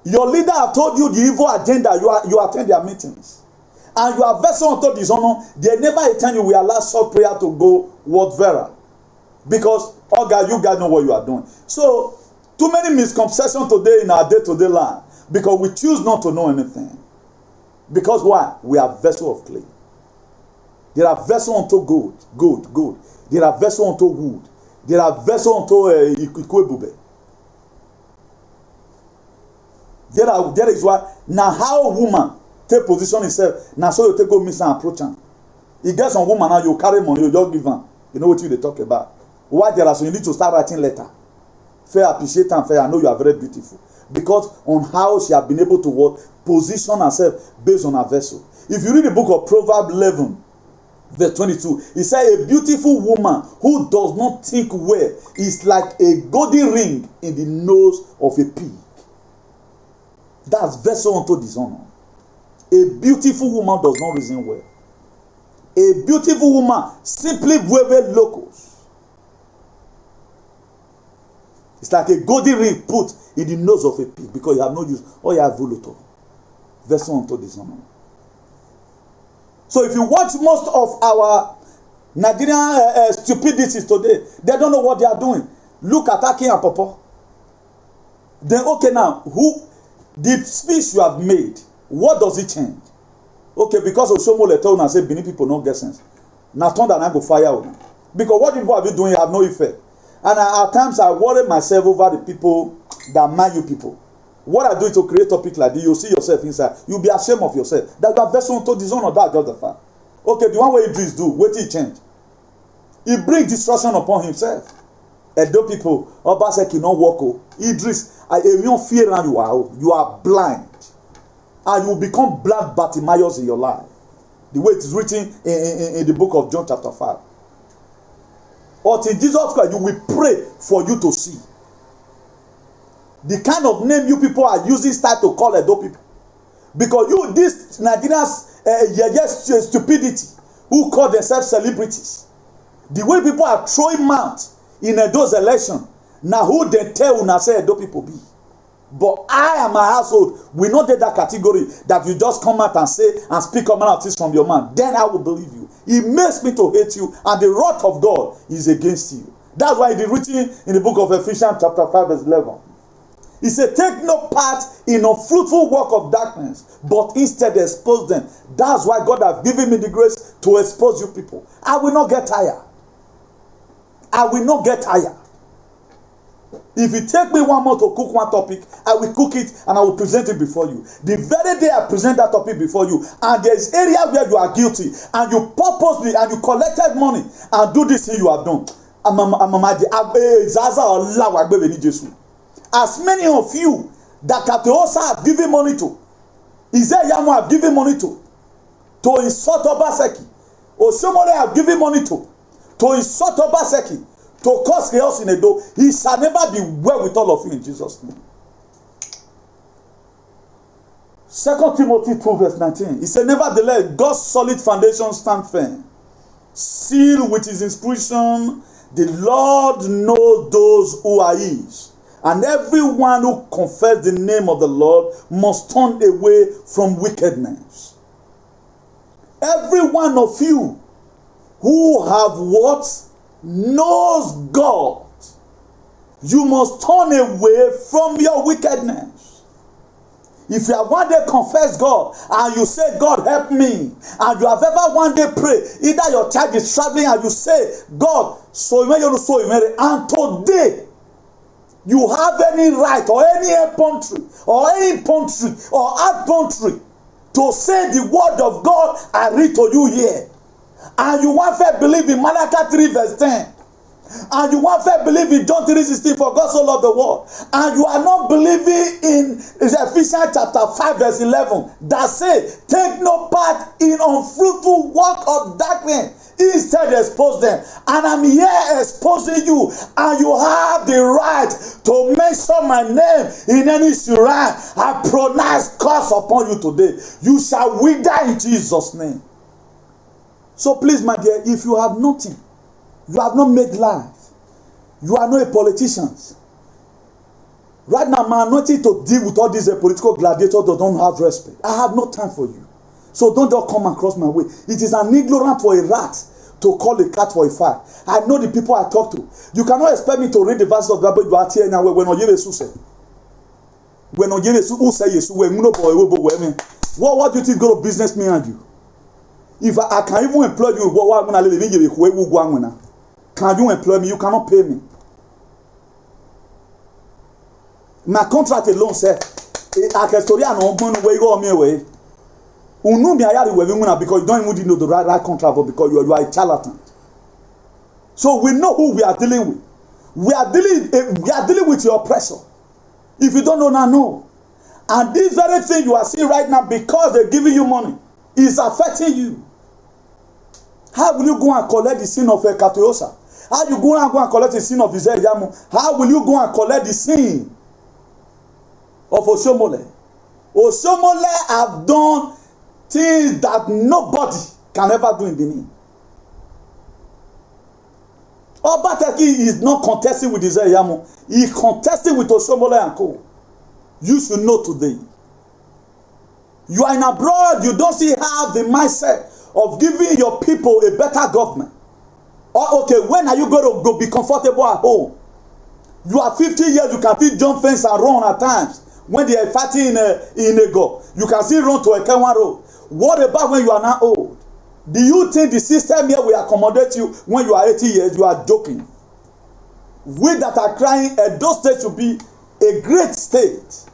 Your leader have told you the evil agenda. You attend their meetings. And you are vessel unto dishonor. They never attend you. We allow such prayer to go word viral. Because, oh God, you guys know what you are doing. So, too many misconceptions today in our day-to-day life. Because we choose not to know anything. Because why? We are vessel of clay. There are vessel unto gold. There are vessel unto wood. There are vessel unto ikwebube. There is why. Now how a woman take position himself. Now so you take go miss and approach her. You get some woman now, you carry money, you just give her. You know what they talk about. Why there are so you need to start writing letter. Fair appreciate and fair. I know you are very beautiful. Because on how she has been able to what, position herself based on her vessel. If you read the book of Proverbs 11, verse 22, it says a beautiful woman who does not think well is like a golden ring in the nose of a pig. That's vessel unto dishonor. A beautiful woman does not reason well. A beautiful woman simply vuelve locos. It's like a golden ring put in the nose of a pig because you have no use. Or you have volutor. Vessel unto dishonor. So if you watch most of our Nigerian stupidities today, they don't know what they are doing. Look at Aki and Popo. Then okay now, the speech you have made, what does it change? Okay, because of Shomole told and say Benin people don't get sense. Now turn that and go fire on. Because what people have been doing have no effect. And at times I worry myself over the people that mind you people. What I do is to create topic like this, you see yourself inside. You'll be ashamed of yourself. That you are vessel unto dishonor, that's just the fact. Okay, the one way Idris do, wait till he change. He bring destruction upon himself. Edo people, Obaseki no work. Idris, you don't fear and you are blind. And you will become black Bartimaeus in your life. The way it is written in the book of John chapter 5. Until Jesus Christ, you will pray for you to see. The kind of name you people are using start to call Edo people. Because you, this Nigerians, stupidity, who call themselves celebrities. The way people are throwing mouth in Edo's election, now who they tell una say Edo people be. But I and my household, we not get that category that you just come out and say and speak common of things from your mouth. Then I will believe you. It makes me to hate you, and the wrath of God is against you. That's why it is written in the book of Ephesians chapter 5 verse 11. He said, take no part in unfruitful work of darkness, but instead expose them. That's why God has given me the grace to expose you people. I will not get tired. I will not get tired. If you take me 1 month to cook one topic, I will cook it and I will present it before you. The very day I present that topic before you, and there is area where you are guilty, and you purposely and you collected money and do this thing you have done. As many of you that Kateosa have given money to, Izeyamu have given money to insult Obaseki, Oshomole have given money to insult Obaseki, to cause chaos in Edo, he shall never be well with all of you in Jesus' name. 2 Timothy 2 verse 19. He said, nevertheless, God's solid foundation stand firm, sealed with his inscription, the Lord knows those who are his. And everyone who confesses the name of the Lord must turn away from wickedness. Every one of you who have what? Knows God, you must turn away from your wickedness. If you have one day confessed God and you say, God help me, and you have ever one day prayed, either your child is traveling and you say, God, and today you have any right or any effrontery or any infantry or adultery to say the word of God I read to you here. And you want to believe in Malachi 3 verse 10. And you want to believe in John 3:16, for God so loved the world. And you are not believing in Ephesians chapter 5 verse 11 that say, take no part in unfruitful work of darkness. Instead expose them. And I'm here exposing you. And you have the right to mention my name in any shrine. I pronounce curse upon you today. You shall wither in Jesus' name. So please, my dear, if you have nothing, you have not made life, you are not a politician, Right now, my anointing to deal with all these political gladiators that don't have respect. I have no time for you. So don't just come across my way. It is an ignorant for a rat to call a cat for a fire. I know the people I talk to. You cannot expect me to read the verses of the Bible you are here now when you say. When you say yes, what do you think go to business me and you? If I can even employ you, can you employ me? You cannot pay me. My contract alone said, I can story and on where you go me away. Because you don't even know the right contract, but because you are a charlatan. So we know who we are dealing with. We are dealing with your oppressor. If you don't know now, know. And this very thing you are seeing right now, because they're giving you money, is affecting you. How will you go and collect the sin of Katiosa? How you go and collect the sin of Israel Yamu? How will you go and collect the sin of Oshiomhole? Oshiomhole have done things that nobody can ever do in Benin. Obateki is not contesting with Israel Yamu. He is contesting with Oshiomhole and co. You should know today. You are in abroad, you don't still have the mindset of giving your people a better government. Or okay, when are you going to go be comfortable at home? You are 50 years, you can still jump fence and run at times. When they are fighting in a go, you can still run to a Kenwan road. What about when you are now old? Do you think the system here will accommodate you when you are 80 years? You are joking. We that are crying, Edo State should be a great state.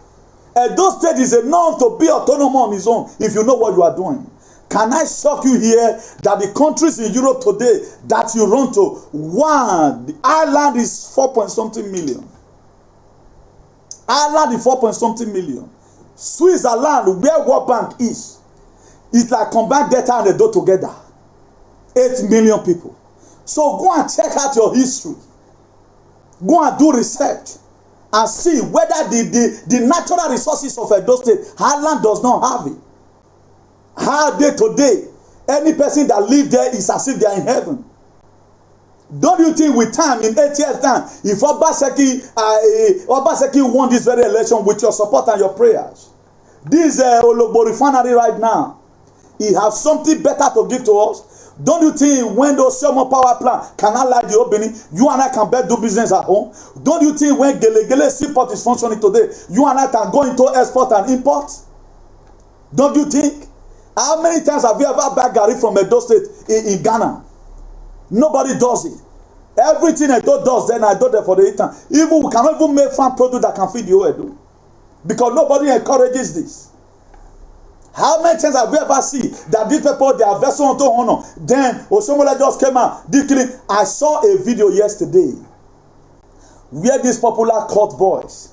Edo State is enough to be autonomous on its own if you know what you are doing. Can I shock you here that the countries in Europe today that you run to, the Ireland is 4-point-something million. Ireland is 4-point-something million. Switzerland, where World Bank is, it's like combined data and Edo together. 8 million people. So go and check out your history. Go and do research and see whether the natural resources of Edo State, Ireland does not have it. How day to day, any person that lives there is as if they are in heaven. Don't you think with time, in 8 years' time, if Obaseki won this very election with your support and your prayers, this Ologbo refinery right now, he has something better to give to us. Don't you think when those Oshiomhole power plant cannot light the opening, you and I can better do business at home? Don't you think when Gelegele Seaport is functioning today, you and I can go into export and import? Don't you think? How many times have you ever bought garri from Edo State in Ghana? Nobody does it. Everything Edo does, then I do there for the eater. Even we cannot even make farm product that can feed you Edo, because nobody encourages this. How many times have we ever seen that these people, they are vessel unto honor? Then Oshiomhole just came out. I saw a video yesterday where these popular court boys,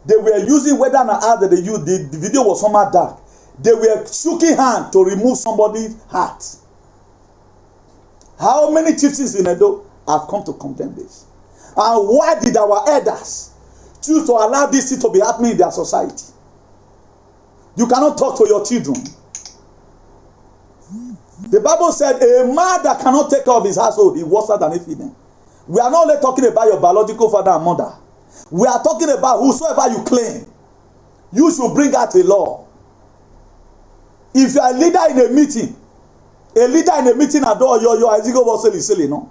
they were using whether or not that they used, the video was somehow dark. They were shaking hand to remove somebody's heart. How many chiefs in Edo have come to condemn this? And why did our elders choose to allow this thing to be happening in their society? You cannot talk to your children. The Bible said a man that cannot take care of his household is worse than a female. We are not only talking about your biological father and mother. We are talking about whosoever you claim. You should bring out a law. If you are a leader in a meeting at all, no?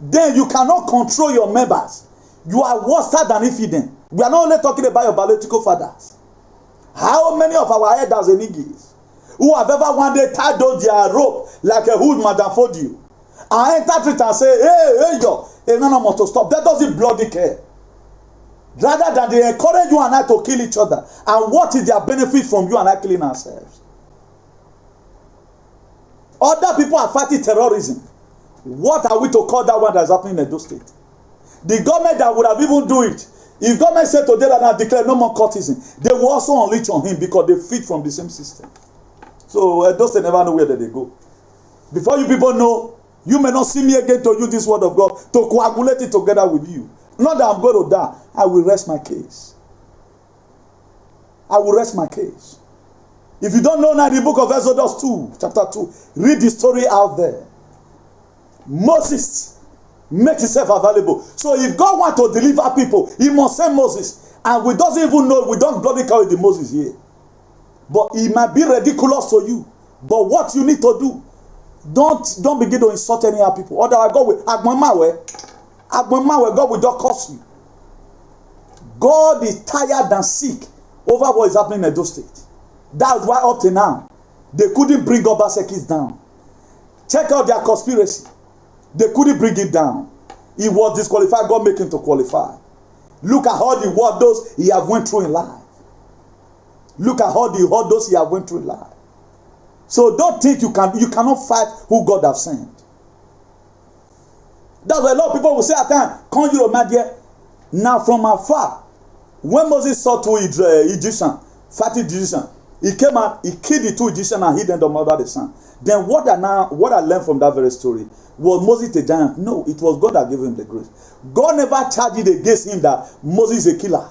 Then you cannot control your members. You are worse than if them. We are not only talking about your biological fathers. How many of our elders and niggas who have ever one day tied on their rope like a hood Madam Fodio and enter it and say, hey, no more to stop. That doesn't bloody care. Rather than they encourage you and I to kill each other. And what is their benefit from you and I killing ourselves? Other people are fighting terrorism. What are we to call that one that is happening in Edo State? The government that would have even do it, if government said today that I declare no more courtesan, they will also unleash on him because they feed from the same system. So Edo State never know where they go. Before you people know, you may not see me again to use this word of God to coagulate it together with you. Not that I'm going to die. I will rest my case. I will rest my case. If you don't know now, the book of Exodus 2, chapter 2, read the story out there. Moses Make himself available. So if God want to deliver people, he must send Moses. And we don't even know, we don't bloody carry the Moses here. But it might be ridiculous to you. But what you need to do, don't begin to insult any other people. Otherwise, God will God will just curse you. God is tired and sick over what is happening in Edo State. That's why up to now, they couldn't bring Obasekis down. Check out their conspiracy. They couldn't bring it down. He was disqualified. God made him to qualify. Look at all the hurdles he have went through in life. Look at all the hurdles he have went through in life. So don't think you cannot fight who God has sent. That's why a lot of people will say at times, "Come you, my dear." Now from afar, when Moses saw two Egyptians fighting Egyptians, he came out, he killed the two Egyptians and hid them under the sun. Then what I learned from that very story was Moses a giant? No, it was God that gave him the grace. God never charged it against him that Moses is a killer.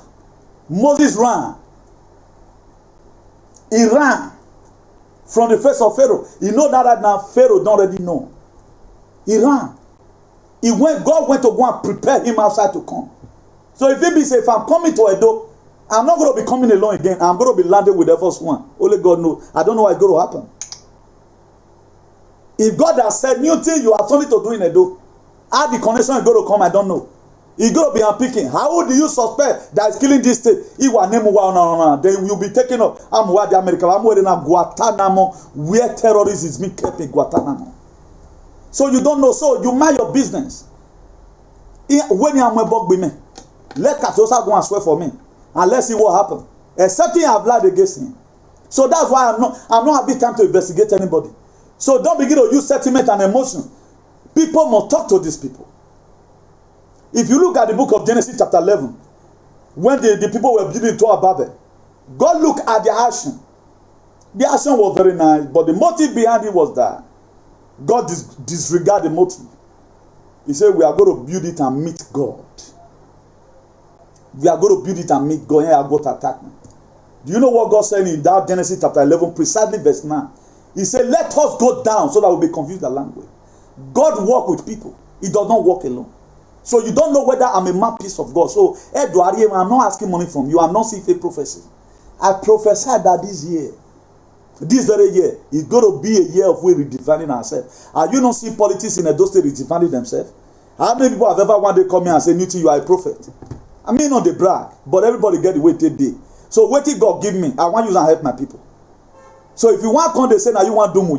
Moses ran. He ran from the face of Pharaoh. You know that right now Pharaoh don't already know. He ran. God went to go and prepare him outside to come. So if he say, if I'm coming to Edo, I'm not going to be coming alone again. I'm going to be landing with the first one. Only God knows. I don't know what's going to happen. If God has said new thing, you have something to do in Edo. How the connection is going to come, I don't know. He's going to be unpicking. How do you suspect that is killing this state? Then you'll be taking up. I'm where the America. I'm where in Guantanamo, where terrorists is being kept in Guantanamo. So you don't know. So you mind your business. When you are my bug with me, let Katosa go and swear for me, and let's see what happens. Except he have lied against him. So that's why I'm not having time to investigate anybody. So don't begin to use sentiment and emotion. People must talk to these people. If you look at the book of Genesis chapter 11, when the people were building Tower Babel, God looked at the action. The action was very nice, but the motive behind it was that God disregarded the motive. He said, we are going to build it and meet God. We are going to build it and meet God. Here I got attack me. Do you know what God said in that Genesis chapter 11, precisely verse 9? He said, let us go down so that we'll be confused the language. God walk with people. He does not walk alone. So you don't know whether I'm a mouthpiece of God. So, Edward, I'm not asking money from you. I'm not seeing fake prophecy. I prophesied that this very year, is going to be a year of we redefining ourselves. Are you not seeing politics in Edo State redefining themselves? How many people have ever one day come here and say, Newton, you are a prophet? I mean, not the brag, but everybody get the way they did. So, what did God give me? I want you to help my people. So, if you want to come, they say, now you want to do more,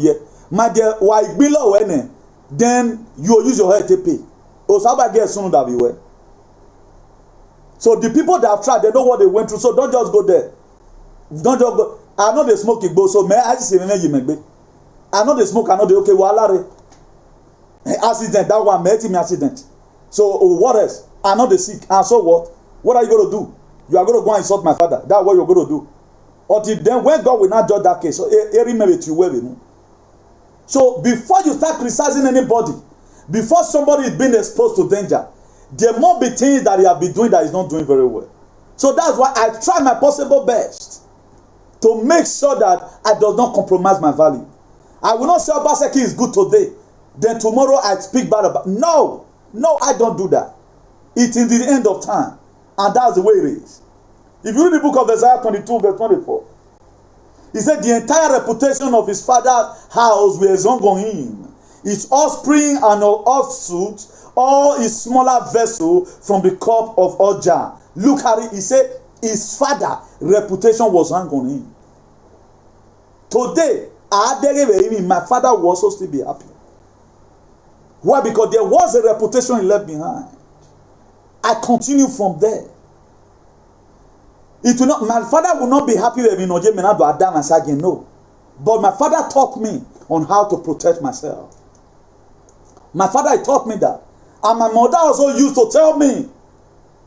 my dear, why below any? Then you will use your head to pay. Or somebody gets soon that we were. So the people that have tried, they know what they went through. So don't just go there. Don't just go. I know they smoke it, so may I say you make me. I know they smoke. I know they okay. Walare accident. That one met him accident. So what else? I know they sick. And so what? What are you going to do? You are going to go and insult my father. That's what you're going to do. Until then, when God will not judge that case, so so before you start criticizing anybody, before somebody is being exposed to danger, there must be things that he has been doing that is not doing very well. So that's why I try my possible best to make sure that I do not compromise my value. I will not say Obaseki is good today, then tomorrow I speak bad about. No, I don't do that. It's in the end of time, and that's the way it is. If you read the book of Isaiah 22 verse 24, he said the entire reputation of his father's house was on him. His offspring and offsuit, all his smaller vessel from the cup of Ojah. Look at it. He said his father reputation was hung on him. Today, my father will also still be happy. Why? Because there was a reputation he left behind. I continue from there. It will not. My father will not be happy with me. No, but my father taught me on how to protect myself. My father taught me that. And my mother also used to tell me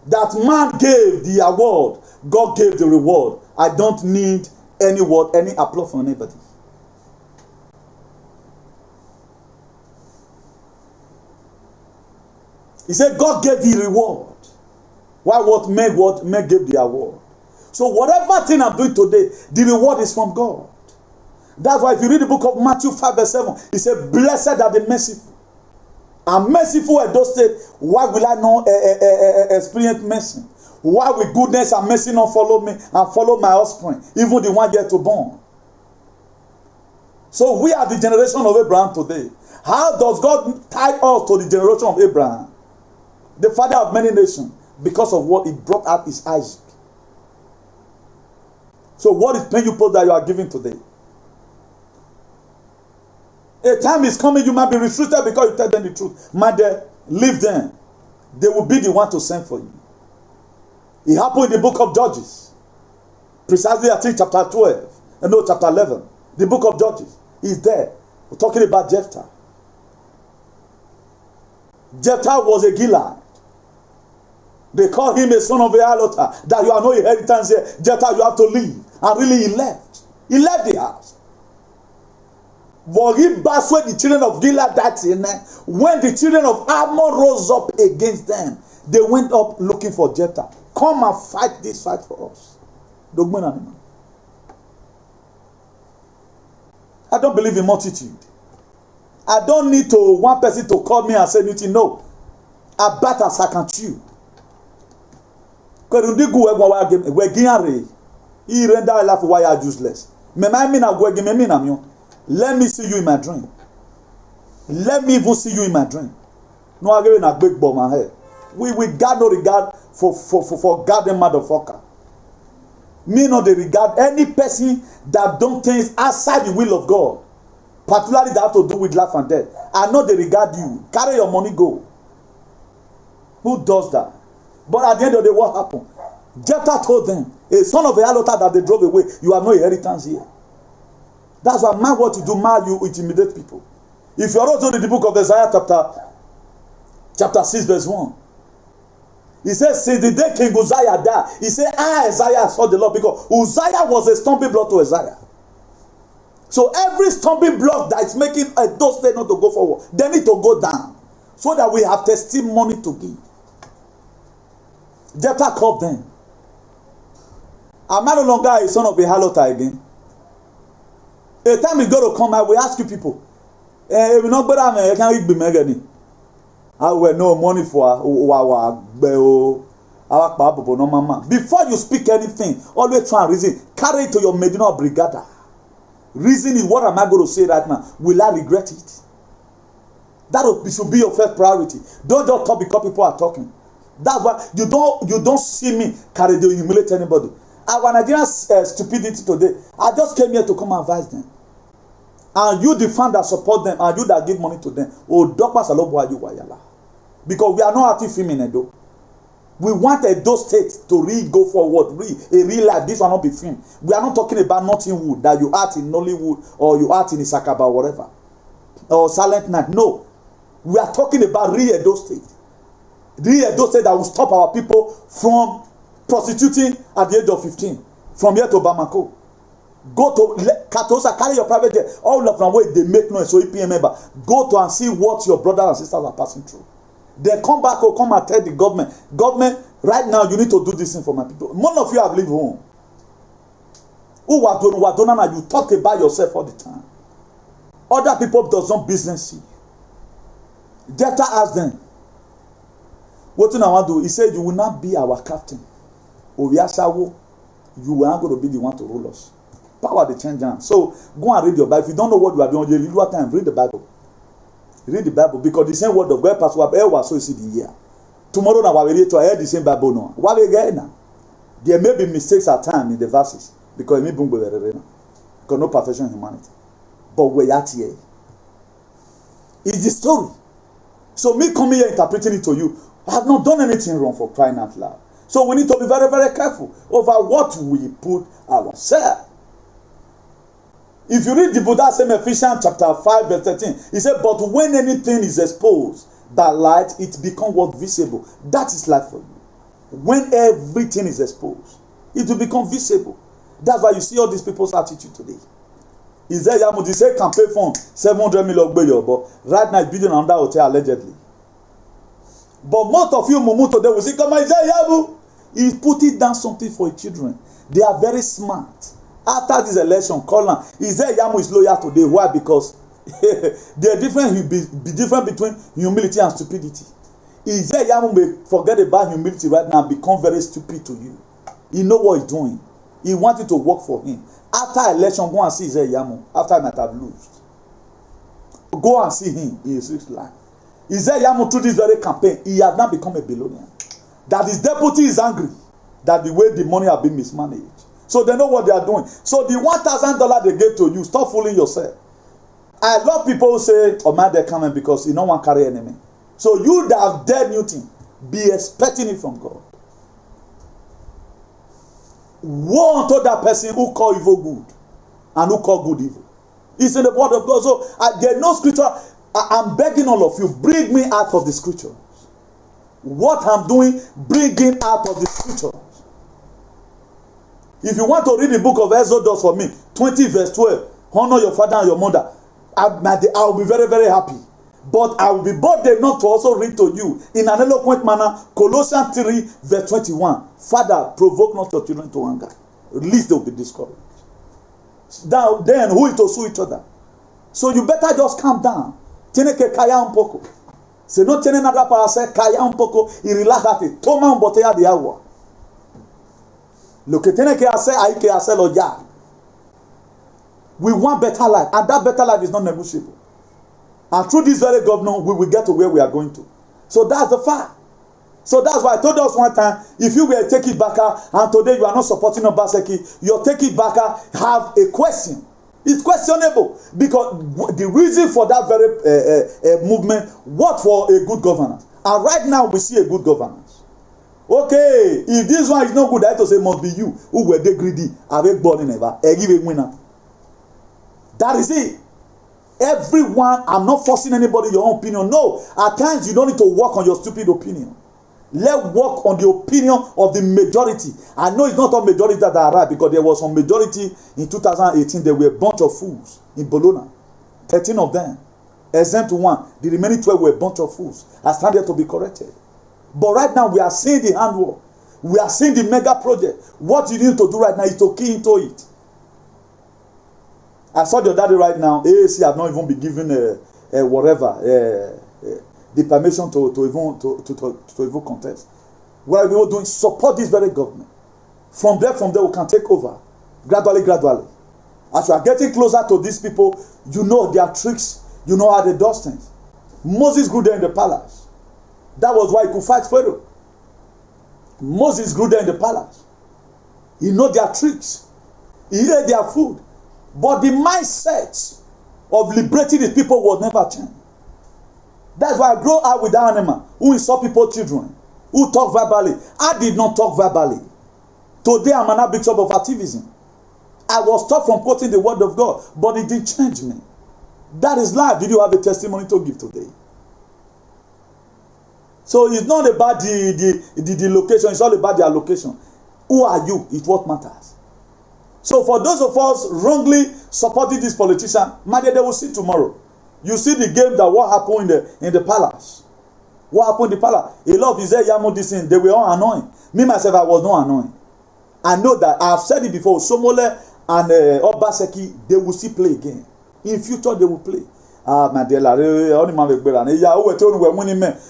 that man gave the award, God gave the reward. I don't need any word, any applause from anybody. He said God gave the reward. Why what Meg gave the award. So whatever thing I'm doing today, the reward is from God. That's why if you read the book of Matthew 5 verse 7, he said, blessed are the merciful. I'm merciful at those states. Why will I not experience mercy? Why will goodness and mercy not follow me and follow my offspring, even the one yet to born? So we are the generation of Abraham today. How does God tie us to the generation of Abraham, the father of many nations? Because of what he brought out is Isaac. So what is paying you post that you are giving today? A time is coming, you might be restricted because you tell them the truth. My dear, leave them. They will be the one to send for you. It happened in the book of Judges. Precisely, I think chapter 12. No, chapter 11. The book of Judges is there. We're talking about Jephthah. Jephthah was a Gilead. They call him a son of a harlot. That you have no inheritance here. Jephthah, you have to leave. And really he left. He left the house. But he persuaded the children of Gilead that when the children of Ammon rose up against them, they went up looking for Jephthah. Come and fight this fight for us. I don't believe in multitude. I don't need to one person to call me and say anything. No. I bat as I can chew. He render life why are useless. Let me see you in my dream. Let me even see you in my dream. No, I give a big bomb my head. We got no regard for goddamn motherfucker. Me no they regard any person that don't things outside the will of God, particularly that have to do with life and death. I know they regard you. Carry your money, go. Who does that? But at the end of the day, what happened? Jephthah told them, a son of a harlot that they drove away, you have no inheritance here. That's why man what you do, man you intimidate people. If you are also in the book of Isaiah chapter 6 verse 1, he says, since the day King Uzziah died, he said, Isaiah saw the Lord, because Uzziah was a stumbling block to Isaiah. So every stumbling block that is making those things not to go forward, they need to go down, so that we have testimony to give. Jephthah called them. Am I no longer a son of a harlot again? A time is going to come, I will ask you people, if you not better, can you be mega? I will no money for our no mama. Before you speak anything, always try and reason. Carry it to your Medina Brigada. Reason is, what am I going to say right now? Will I regret it? That should be your first priority. Don't just talk because people are talking. That's why you don't see me carry to humiliate anybody. Our Nigerian stupidity today, I just came here to come and advise them. And you, the fan that support them, and you that give money to them, because we are not active film in Edo. We want Edo State to really go forward, a real life. This will not be film. We are not talking about Nottingwood, that you act in Nollywood, or you act in Isakaba, or whatever, or Silent Night. No. We are talking about real Edo State. Real Edo State that will stop our people from prostituting at the age of 15. From here to Bamako. Go to Katosa, carry your private jet. All of them where they make noise, so EPM member. Go to and see what your brothers and sisters are passing through. They come back or come and tell the government, right now you need to do this thing for my people. None of you have lived home. Who are doing, you talk about yourself all the time. Other people does not business see. Jephthah asked them, what do I want to do? He said, you will not be our captain. You are not going to be the one to rule us. Power the change hands. So go and read your Bible. If you don't know what you are doing, you read what time, read the Bible. Read the Bible, because the same word of God pastor so you see the year. Tomorrow now we read to hear the same Bible now. What we get now? There may be mistakes at times in the verses, because it may be because no perfection in humanity. But we are here. It's the story. So me coming here interpreting it to you, I have not done anything wrong, for crying out loud. So we need to be very, very careful over what we put ourselves. If you read the Buddha, same Ephesians chapter 5 verse 13, he said, but when anything is exposed by light, it becomes what visible. That is light for you. When everything is exposed, it will become visible. That's why you see all these people's attitude today. Is there Yamu? They say campaign fund 700 million, but right now it's building another hotel allegedly. But most of you mumu today will say, come on, Yamu. He's putting down something for children. They are very smart. After this election, call him. Is there Yamu is loyal today? Why? Because The difference be different between humility and stupidity. Isaiah Yamu may forget about humility right now and become very stupid to you. He know what he's doing. He wants you to work for him. After election, go and see Isaiah Yamu. After he might have lost, go and see him in his rich life. Isaiah Yamu through this very campaign, he has now become a billionaire. That his deputy is angry that the way the money have been mismanaged. So they know what they are doing. So the $1,000 they gave to you, stop fooling yourself. I love people who say, oh man, they're coming because you don't want to carry enemy. So you that have dared new thing, be expecting it from God. Woe unto that person who call evil good and who call good evil. It's in the word of God. So there's no scripture. I'm begging all of you, bring me out of the scriptures. What I'm doing, bring it out of the scriptures. If you want to read the book of Exodus for me, 20 verse 12, honor your father and your mother, I will be very, very happy. But I will be bold enough to also read to you in an eloquent manner, Colossians 3 verse 21. Father, provoke not your children to anger, lest they will be discouraged. Now, then, who is to sue each other? So you better just calm down. Tiene que callar un poco. Si no tiene nada para hacer, calla un poco y relájate. Toma una botella de agua. Lo que tiene que hacer, hay que hacerlo ya. We want better life, and that better life is not negotiable. And through this very government, we will get to where we are going to. So that's the fact. So that's why I told us one time, if you were take it back, and today you are not supporting Obaseki, your take it back have a question. It's questionable because the reason for that very movement, what for a good governance? And right now we see a good governance. Okay, if this one is not good, I have to say must be you who were they greedy, avec born never, give a winner. That is it. Everyone, I'm not forcing anybody your own opinion. No, at times you don't need to work on your stupid opinion. Let's work on the opinion of the majority. I know it's not all majority that are right, because there was some majority in 2018. There were a bunch of fools in Bologna. 13 of them, exempt one. The remaining 12 were a bunch of fools. I stand there to be corrected. But right now we are seeing the handwork. We are seeing the mega project. What you need to do right now is to key into it. I saw the other day right now, AAC have not even been given the permission to even contest. What are we all doing? Support this very government. From there we can take over. Gradually. As you are getting closer to these people, you know their tricks, you know how they do things. Moses grew there in the palace. That was why he could fight Pharaoh. Moses grew there in the palace. He know their tricks. He ate their food. But the mindset of liberating the people was never changed. That's why I grew up with that animal who insult people's children, who talk verbally. I did not talk verbally. Today I'm an bishop of activism. I was taught from quoting the word of God, but it didn't change me. That is life. Did you have a testimony to give today? So it's not about the location, it's all about the allocation. Who are you? It's what matters. So for those of us wrongly supporting this politician, maybe they will see tomorrow. You see the game that what happened in the palace. What happened in the palace? A lot of Isaiah Yamu this thing, they were all annoying. Me myself, I was not annoying. I know that I've said it before. Somole and Obaseki, they will still play again. In future, they will play. My dear, only man will play.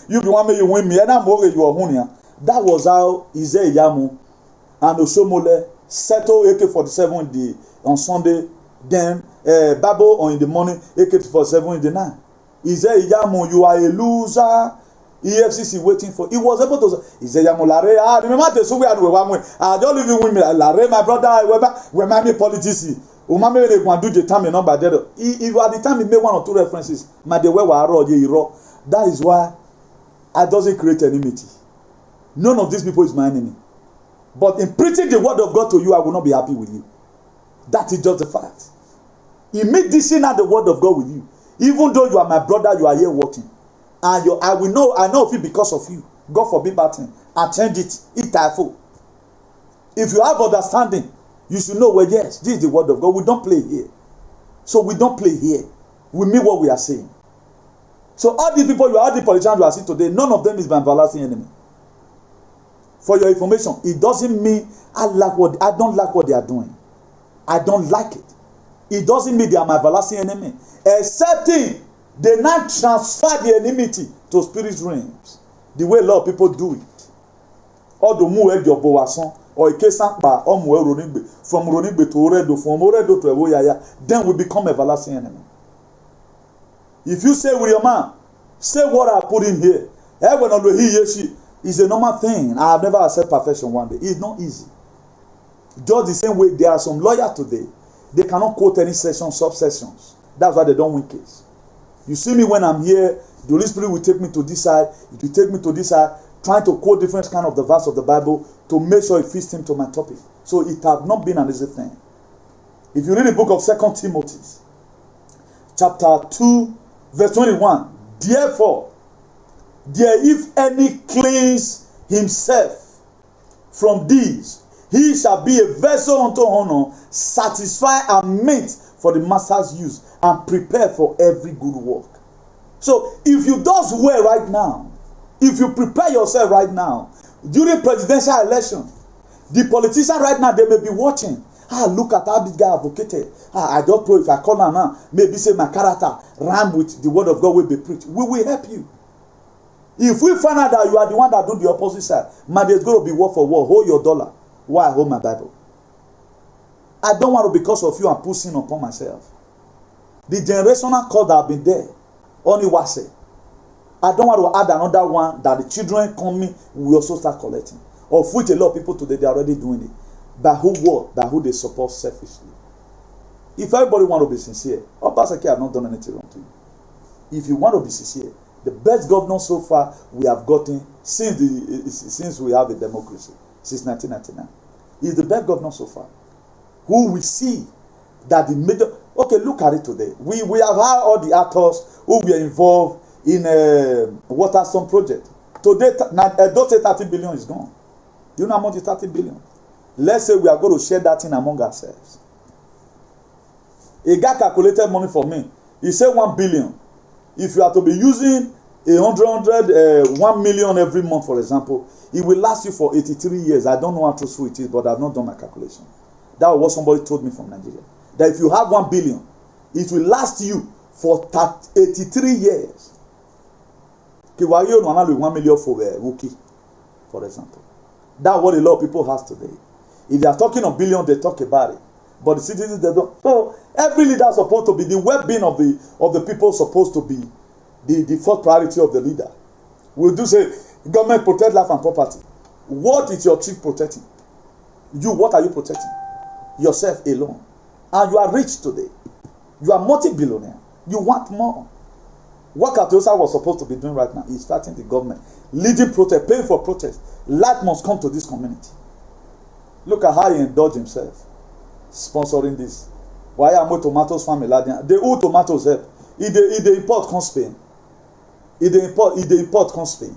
You be one me, you win me, and I'm over you are hunia. That was how Isaiah Yamu and Osomole settle AK-47 on Sunday. Then Bible on in the morning, AK-47 in the night. Isaiah Yamu, you are a loser. EFCC waiting for. He was able to say, Isaiah Yamu, Lare, remember the so we had one way. I don't even win me. Lare, my brother, we might be politician. Umame they want do the time number there. If at the time he made one or two references, my de we were that is why I doesn't create enmity. None of these people is my enemy. But in preaching the word of God to you, I will not be happy with you. That is just the fact. In me dishing out the word of God with you, even though you are my brother, you are here watching, and I know of it because of you. God forbid that thing. I change it. It's typhoon. If you have understanding, you should know, well, yes, this is the word of God. We don't play here. So we don't play here. We mean what we are saying. So all the people, all the politicians you are seeing today, none of them is my everlasting enemy. For your information, it doesn't mean I don't like what they are doing. I don't like it. it doesn't mean they are my everlasting enemy. Excepting they now transfer the enmity to spirit realms. The way a lot of people do it. Or the move your boason, or a case by from Ronigbe to Oredo, from Oredo to Ewoyaya, then we become everlasting enemy. If you say with your man, say what I put in here. Everyone on he is a normal thing. I have never accepted perfection one day. It's not easy. Just the same way there are some lawyers today, they cannot quote any section, subsections. That's why they don't win case. You see me when I'm here, the Holy Spirit will take me to this side, it will take me to this side, trying to quote different kind of the verse of the Bible to make sure it fits him to my topic. So it has not been an easy thing. If you read the book of 2 Timothy, chapter 2, verse 21, therefore, if any cleanse himself from these, he shall be a vessel unto honor, satisfied and meet for the master's use, and prepared for every good work. So, if you do well right now, if you prepare yourself right now, during presidential election, the politician right now, they may be watching. Look at how this guy advocated. I don't know if I call now, maybe say my character rhyme with the word of God will be preached. We will help you. If we find out that you are the one that do the opposite side, man, there's going to be word for word. Hold your dollar. Why I hold my Bible? I don't want to, because of you, and put sin upon myself. The generational code that have been there, only was it. I don't want to add another one that the children coming will also start collecting. Of which a lot of people today, they are already doing it. By who what? By who they support selfishly. If everybody want to be sincere, Obaseki have not done anything wrong to you. If you want to be sincere, the best governor so far we have gotten since we have a democracy, since 1999, is the best governor so far. Who we see that the middle. Okay, look at it today. We have had all the actors who were involved in a Waterstone project. Today, don't say 30 billion is gone. You know how much is 30 billion? Let's say we are going to share that thing among ourselves. A guy calculated money for me. He said 1 billion. If you are to be using 1 million every month, for example, it will last you for 83 years. I don't know how truthful it is, but I've not done my calculation. That was what somebody told me from Nigeria. That if you have 1 billion, it will last you for 83 years. Why you not 1 million for a rookie, for example? That's what a lot of people have today. If they are talking of billion, they talk about it. But the citizens, they don't. So every leader is supposed to be, the well-being of the people supposed to be the first priority of the leader. We do say government protect life and property. What is your chief protecting? You, what are you protecting? Yourself alone. And you are rich today. You are multi-billionaire. You want more. What Katosa was supposed to be doing right now is fighting the government, leading protest, paying for protest. Light must come to this community. Look at how he indulged himself, sponsoring this. Why am I tomatoes family? They owe tomatoes help. If they import come Spain. If they import come Spain.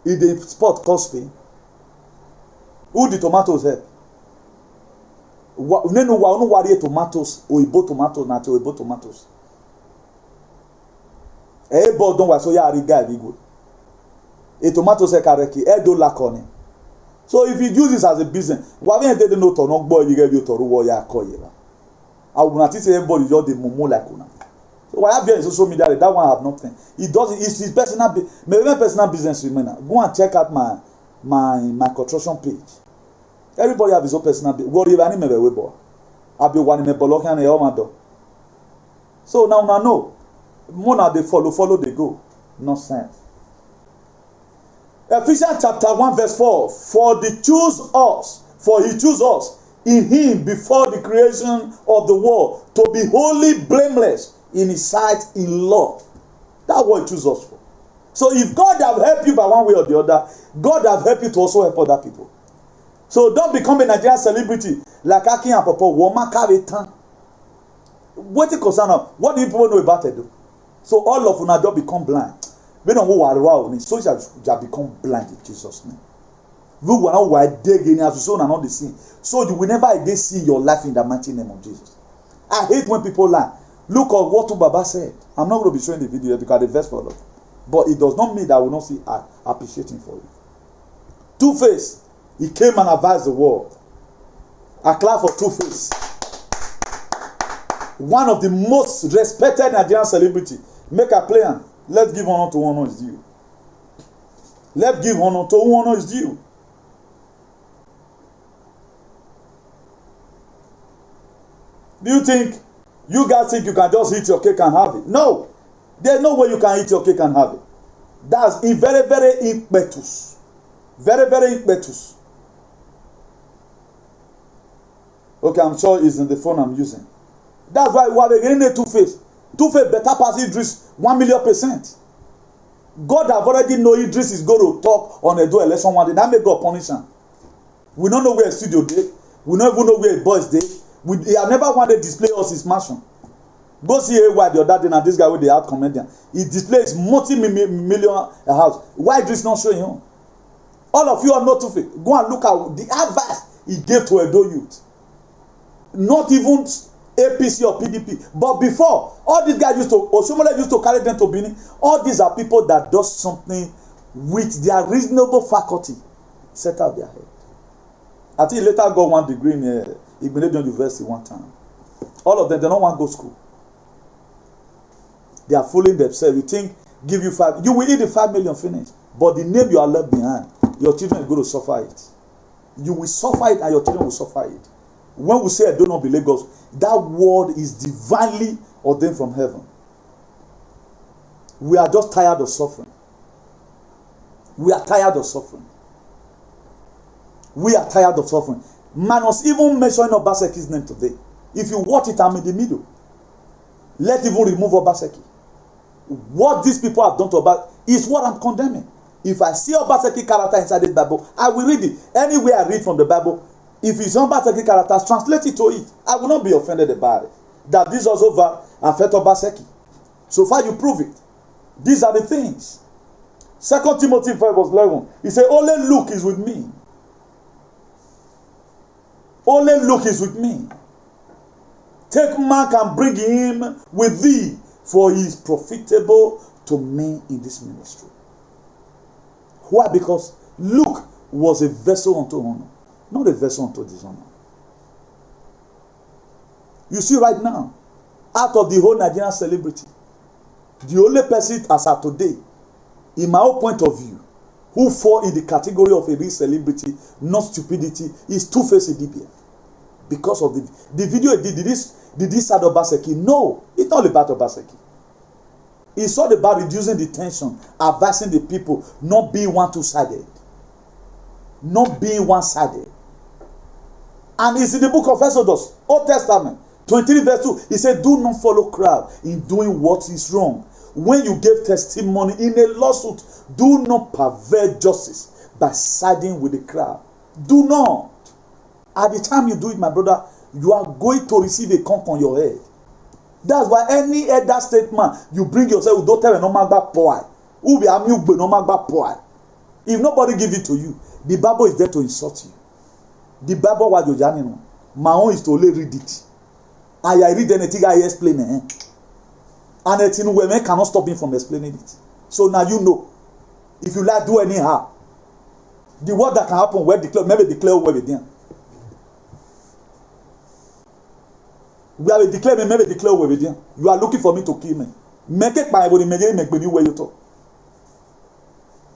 If they export come Spain. Who the tomatoes help? No worry tomatoes, Oyibo tomatoes, not Oyibo tomatoes. But don't worry, so yeah, regard good. A tomatoes e kareki, do lakoni. So if you use this as a business, why don't they know to knock boy you get you to ruwa ya koyela? I will not say everybody just the mumu like una. So why have you in social media? That one I have nothing. It doesn't. It's his personal. Maybe personal business with me now. Go and check out my construction page. Everybody have his own personal. What you any maybe we boy. I be one in a bolokan and a omado. So now no. Mona they follow they go. Nonsense. Ephesians chapter 1 verse 4. For he chose us in him before the creation of the world to be wholly blameless in his sight in love. That's what he chose us for. So if God have helped you by one way or the other, God have helped you to also help other people. So don't become a Nigerian celebrity like Aki and Papa. Woman carry time. What is concern of? What do you people know about it? So all of you don't become blind. We don't know who are around. So shall become blind in Jesus' name. We will not wide digging as so not the sin. So you will never again see your life in the mighty name of Jesus. I hate when people lie. Look at what Baba said. I'm not going to be showing the video because the verse for love. But it does not mean that I will not see appreciating for you. Two-Face. He came and advised the world. I clap for Two-Face. one of the most respected Nigerian celebrity. Make a play am. Let's give honor to who honor is due. Let's give honor to who honor is due. Do you think you guys think you can just eat your cake and have it? No. There's no way you can eat your cake and have it. That's very, very impetus. Very, very impetus. Okay, I'm sure it's in the phone I'm using. That's why we are beginning a Two-Face. Two-Face better pass Idris 1,000,000%. God have already know Idris is going to talk on a do election one day. That make God punish him. We don't know where studio dey. We don't even know where boys dey. He have never wanted to display us his mansion. Go see AY the other day and this guy with the art comedian. He displays multi-million house. Why Idris not showing him? All of you are not Two-Face. Go and look at the advice he gave to Edo youth. Not even APC or PDP. But before, all these guys Oshiomhole used to carry them to Benin. All these are people that do something with their reasonable faculty. Set out their head. I think he later got 1 degree in Igbinedion University one time. All of them, they don't want to go to school. They are fooling themselves. You think, give you 5, you will eat the 5 million finish. But the name you are left behind, your children are going to suffer it. You will suffer it and your children will suffer it. When we say I do not be Lagos, that word is divinely ordained from heaven. We are just tired of suffering. We are tired of suffering. We are tired of suffering. Man was even mentioning Obaseki's name today. If you watch it, I'm in the middle. Let's even remove Obaseki. What these people have done to Obaseki is what I'm condemning. If I see Obaseki character inside the Bible, I will read it. Anywhere I read from the Bible, if it's Obaseki characters, translate it to it. I will not be offended about it. That this also affect Obaseki. So far you prove it. These are the things. 2 Timothy 5 verse 11. He said, only Luke is with me. Only Luke is with me. Take Mark and bring him with thee, for he is profitable to me in this ministry. Why? Because Luke was a vessel unto honor, not a vessel unto dishonor. You see right now, out of the whole Nigerian celebrity, the only person as of today, in my own point of view, who fall in the category of a real celebrity, not stupidity, is Two-Face Idibia. Because of the video he did this side of Obaseki? No, it's not about Obaseki. It's all about reducing the tension, advising the people, not being one-sided. Not being one-sided. And it's in the book of Exodus, Old Testament, 23 verse 2. He said, do not follow crowd in doing what is wrong. When you give testimony in a lawsuit, do not pervert justice by siding with the crowd. Do not. At the time you do it, my brother, you are going to receive a conk on your head. That's why any elder statement you bring yourself, don't tell me no matter what. If nobody give it to you, the Bible is there to insult you. The Bible was your journey. My own is to only read it. And I read anything I explain it. And a women cannot stop me from explaining it. So now you know. If you like do anyhow, the word that can happen where declare, maybe declare where we did. We are declaring, maybe declare where we did. You are looking for me to kill me. Make it by what make me where you talk.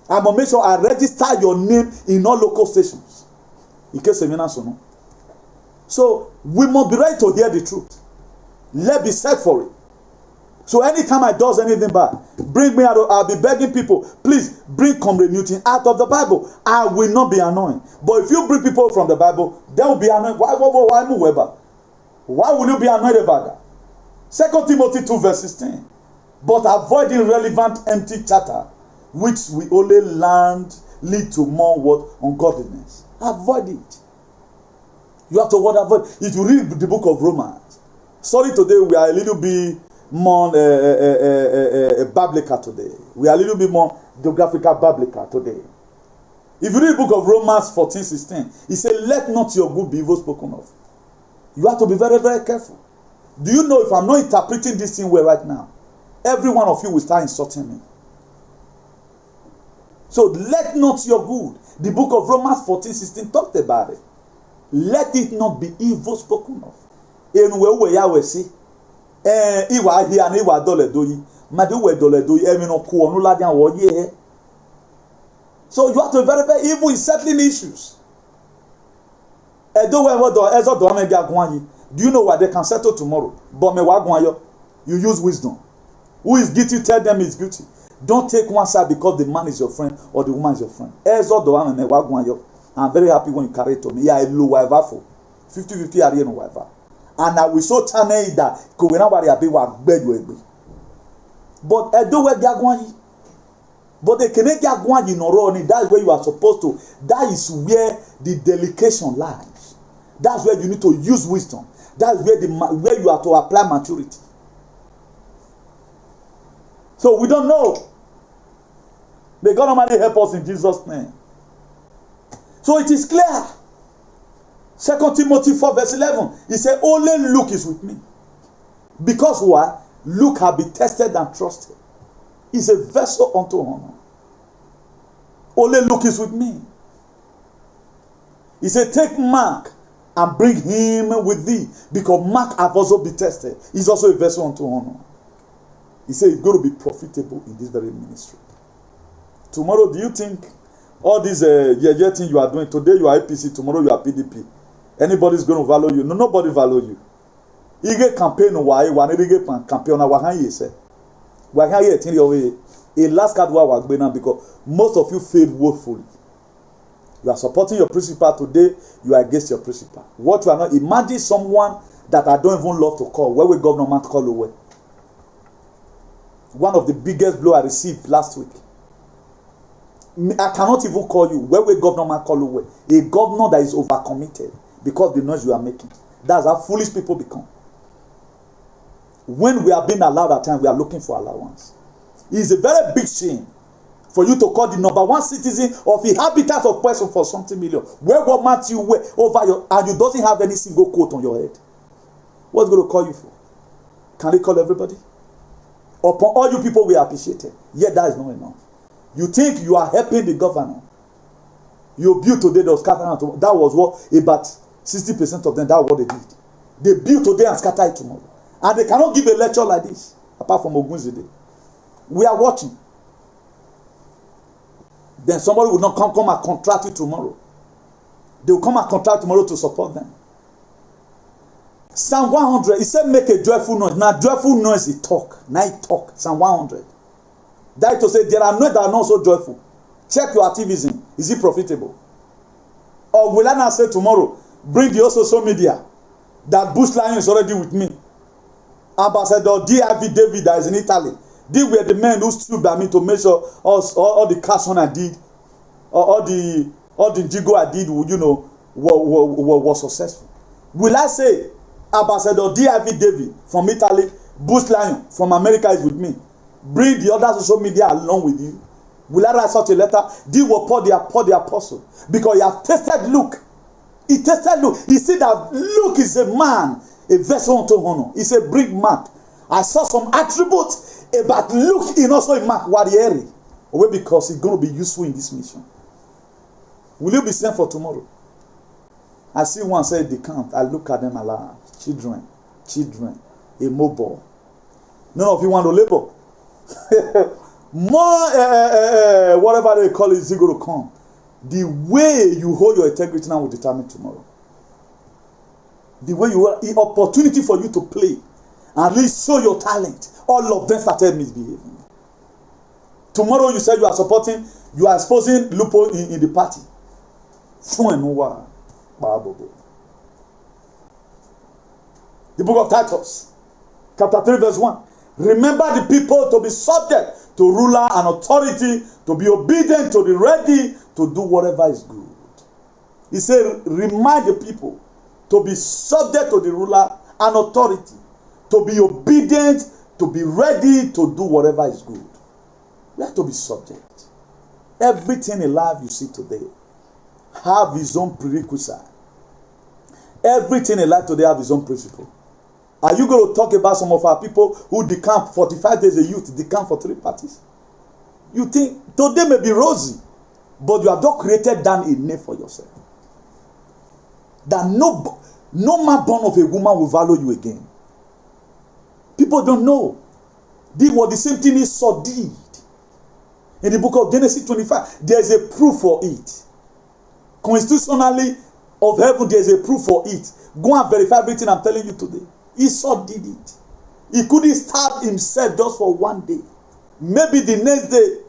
I'm gonna make sure I register your name in all local stations. In case you know. So we must be ready to hear the truth. Let's be set for it. So anytime I does anything bad, bring me out. I'll be begging people, please bring Comrade Newton out of the Bible. I will not be annoying. But if you bring people from the Bible, they will be annoyed. Why Weber? Why will you be annoyed about that? 2 Timothy 2 verse 16. But avoid irrelevant empty chatter, which we only lead to more what? Ungodliness. Avoid it. You have to avoid. If you read the book of Romans, sorry, today we are a little bit more biblical today. We are a little bit more geographical biblical today. If you read the book of Romans 14:16, he said, let not your good be evil spoken of. You have to be very, very careful. Do you know if I'm not interpreting this thing well right now, every one of you will start insulting me. So let not your good. The book of Romans 14:16 talked about it. Let it not be evil spoken of. Iwa here and Iwa dole doyi. Madu we dole doyi. No ku onu la dian wo ye. So you have to be very, very evil in settling issues. Do you know what they can settle tomorrow? But you use wisdom. Who is guilty, tell them he's guilty. Don't take one side because the man is your friend or the woman is your friend. I'm very happy when you carry it to me. Yeah, I low wife for 50-50 are no wife. And I will so turn it that but do where they are going. But the Canadian one you know, that's where you are supposed to. That is where the delegation lies. That's where you need to use wisdom. That's where you are to apply maturity. So we don't know. May God Almighty help us in Jesus' name. So it is clear. 2 Timothy 4 verse 11. He said, only Luke is with me. Because why? Luke have been tested and trusted. Is a vessel unto honor. Only Luke is with me. He said, take Mark and bring him with thee. Because Mark have also been tested. He's also a vessel unto honor. He said, it's going to be profitable in this very ministry. Tomorrow, do you think all these thing you are doing, today you are APC, tomorrow you are PDP, anybody's going to value you? No, nobody value you. You get campaign why one get campaign on our hand. We are here telling you a last card work because most of you failed woefully. You are supporting your principal today, you are against your principal. What you are not, imagine someone that I don't even love to call. Where will Governor Matt call away? One of the biggest blow I received last week. I cannot even call you. Where will Governor Matt call away? A governor that is overcommitted because the noise you are making. That's how foolish people become. When we are being allowed at times, we are looking for allowance. It is a very big shame for you to call the number one citizen of a habitat of person for something million. Where what Matthew wear over your and you doesn't have any single coat on your head. What's going to call you for? Can he call everybody? Upon all you people we appreciate it. Yet that is not enough. You think you are helping the governor. You build today, they'll scatter out. That was what about 60% of them, that's what they did. They build today and scatter it tomorrow. And they cannot give a lecture like this, apart from Ogunzide. We are watching. Then somebody will not come and contract you tomorrow. They will come and contract tomorrow to support them. Psalm 100, he said make a joyful noise. Now joyful noise is talk. Now it talk. Psalm 100. That is to say there are noises that are not so joyful. Check your activism. Is it profitable? Or will I not say tomorrow, bring the social media that Bush Lion is already with me. Ambassador D.I.V. David that is in Italy. These were the men who stood by me to make sure all the cash on I did, all the jigo I did, you know, was successful. Will I say Ambassador D.I.V. David from Italy, Bush Lion from America is with me? Bring the other social media along with you. Will I write such a letter? They will pour the apostle. Because he has tested Luke. He tested Luke. He said that Luke is a man, a vessel unto honor. He said, bring Mark. I saw some attributes about Luke in also in Mark. Wadieri. Well, because he's going to be useful in this mission. Will you be sent for tomorrow? I see one say they can't. I look at them alive. Children, immobile. None of you want to labor. More whatever they call it is going to come. The way you hold your integrity now will determine tomorrow. The way you have the opportunity for you to play and at least show your talent. All of them started misbehaving. Tomorrow you said you are supporting, you are exposing loophole in the party. The book of Titus, chapter 3, verse 1. Remember the people to be subject to ruler and authority, to be obedient, to be ready to do whatever is good. He said, remind the people to be subject to the ruler and authority, to be obedient, to be ready to do whatever is good. We have to be subject. Everything in life you see today have his own prerequisite. Everything in life today have his own principle. Are you going to talk about some of our people who decamp 45 days a youth, decamp for 3 parties? You think today may be rosy, but you have not created down a name for yourself. That no man born of a woman will value you again. People don't know. This was the same thing Esau did. In the book of Genesis 25, there is a proof for it. Constitutionally of heaven, there is a proof for it. Go and verify everything I'm telling you today. Esau did it. He couldn't starve himself just for one day. Maybe the next day,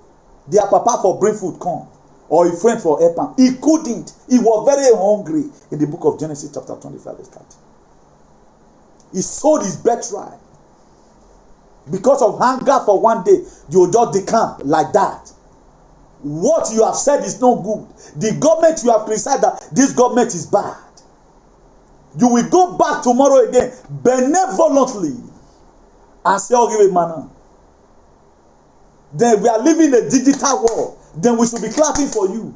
their papa for bring food come. Or a friend for help him. He couldn't. He was very hungry. In the book of Genesis chapter 25, verse 30. He sold his birthright. Because of hunger for one day, you just decamp like that. What you have said is no good. The government you have criticized, that this government is bad. You will go back tomorrow again benevolently and say, "Oh, give a manner." Then we are living a digital world. Then we should be clapping for you.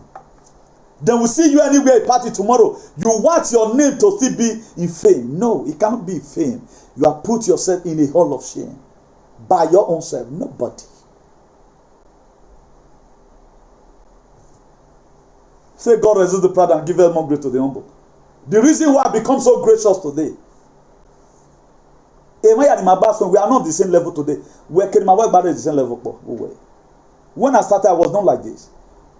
Then we see you anywhere at party tomorrow. You want your name to still be in fame. No, it cannot be fame. You have put yourself in a hall of shame. By your own self, nobody. Say, God resists the proud and giveth more grace to the humble. The reason why I become so gracious today. We are not the same level today. The same level. When I started, I was not like this.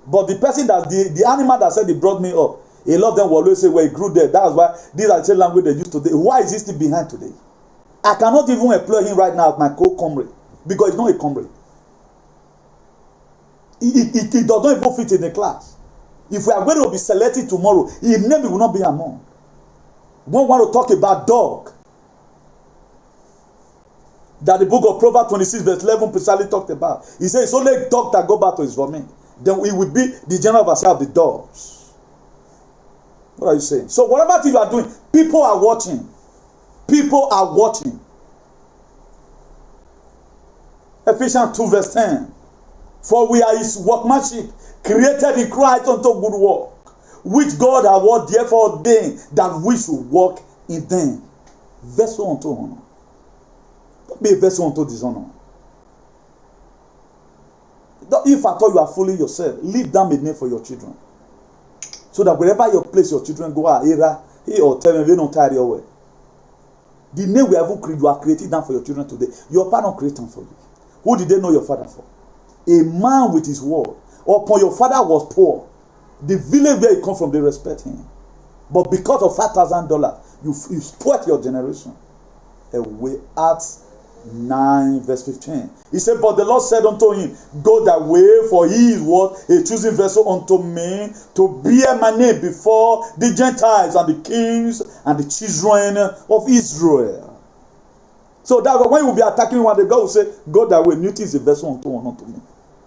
But the person that the animal that said they brought me up, a lot of them will always say, "Well, he grew there." That's why these are the same language they use today. Why is he still behind today? I cannot even employ him right now as my co-comrade because he's not a comrade. He does not even fit in the class. If we are going to be selected tomorrow, his name will not be among. We want to talk about dog. That the book of Proverbs 26 verse 11 precisely talked about. He says it's only a dog that go back to his vomit. Then we will be the general overseer of the dogs. What are you saying? So whatever thing you are doing, people are watching. People are watching. Ephesians 2 verse 10. For we are his workmanship, created in Christ unto good work, which God hath therefore ordained that we should walk in them. Vessel unto honor. Don't be a vessel unto dishonor. If at all you are fooling yourself, leave them a name for your children. So that wherever you place your children, go out, he or tell them, they don't tire your way. The name we have created, you are creating them for your children today. Your father created them for you. Who did they know your father for? A man with his word. Upon your father was poor. The village where he come from, they respect him. But because of $5,000, you spoiled your generation. Away at 9 verse 15. He said, but the Lord said unto him, go that way, for he is what? A choosing vessel unto me, to bear my name before the Gentiles and the kings and the children of Israel. So that when you will be attacking one, the God will say, go that way, Newton is a vessel unto me.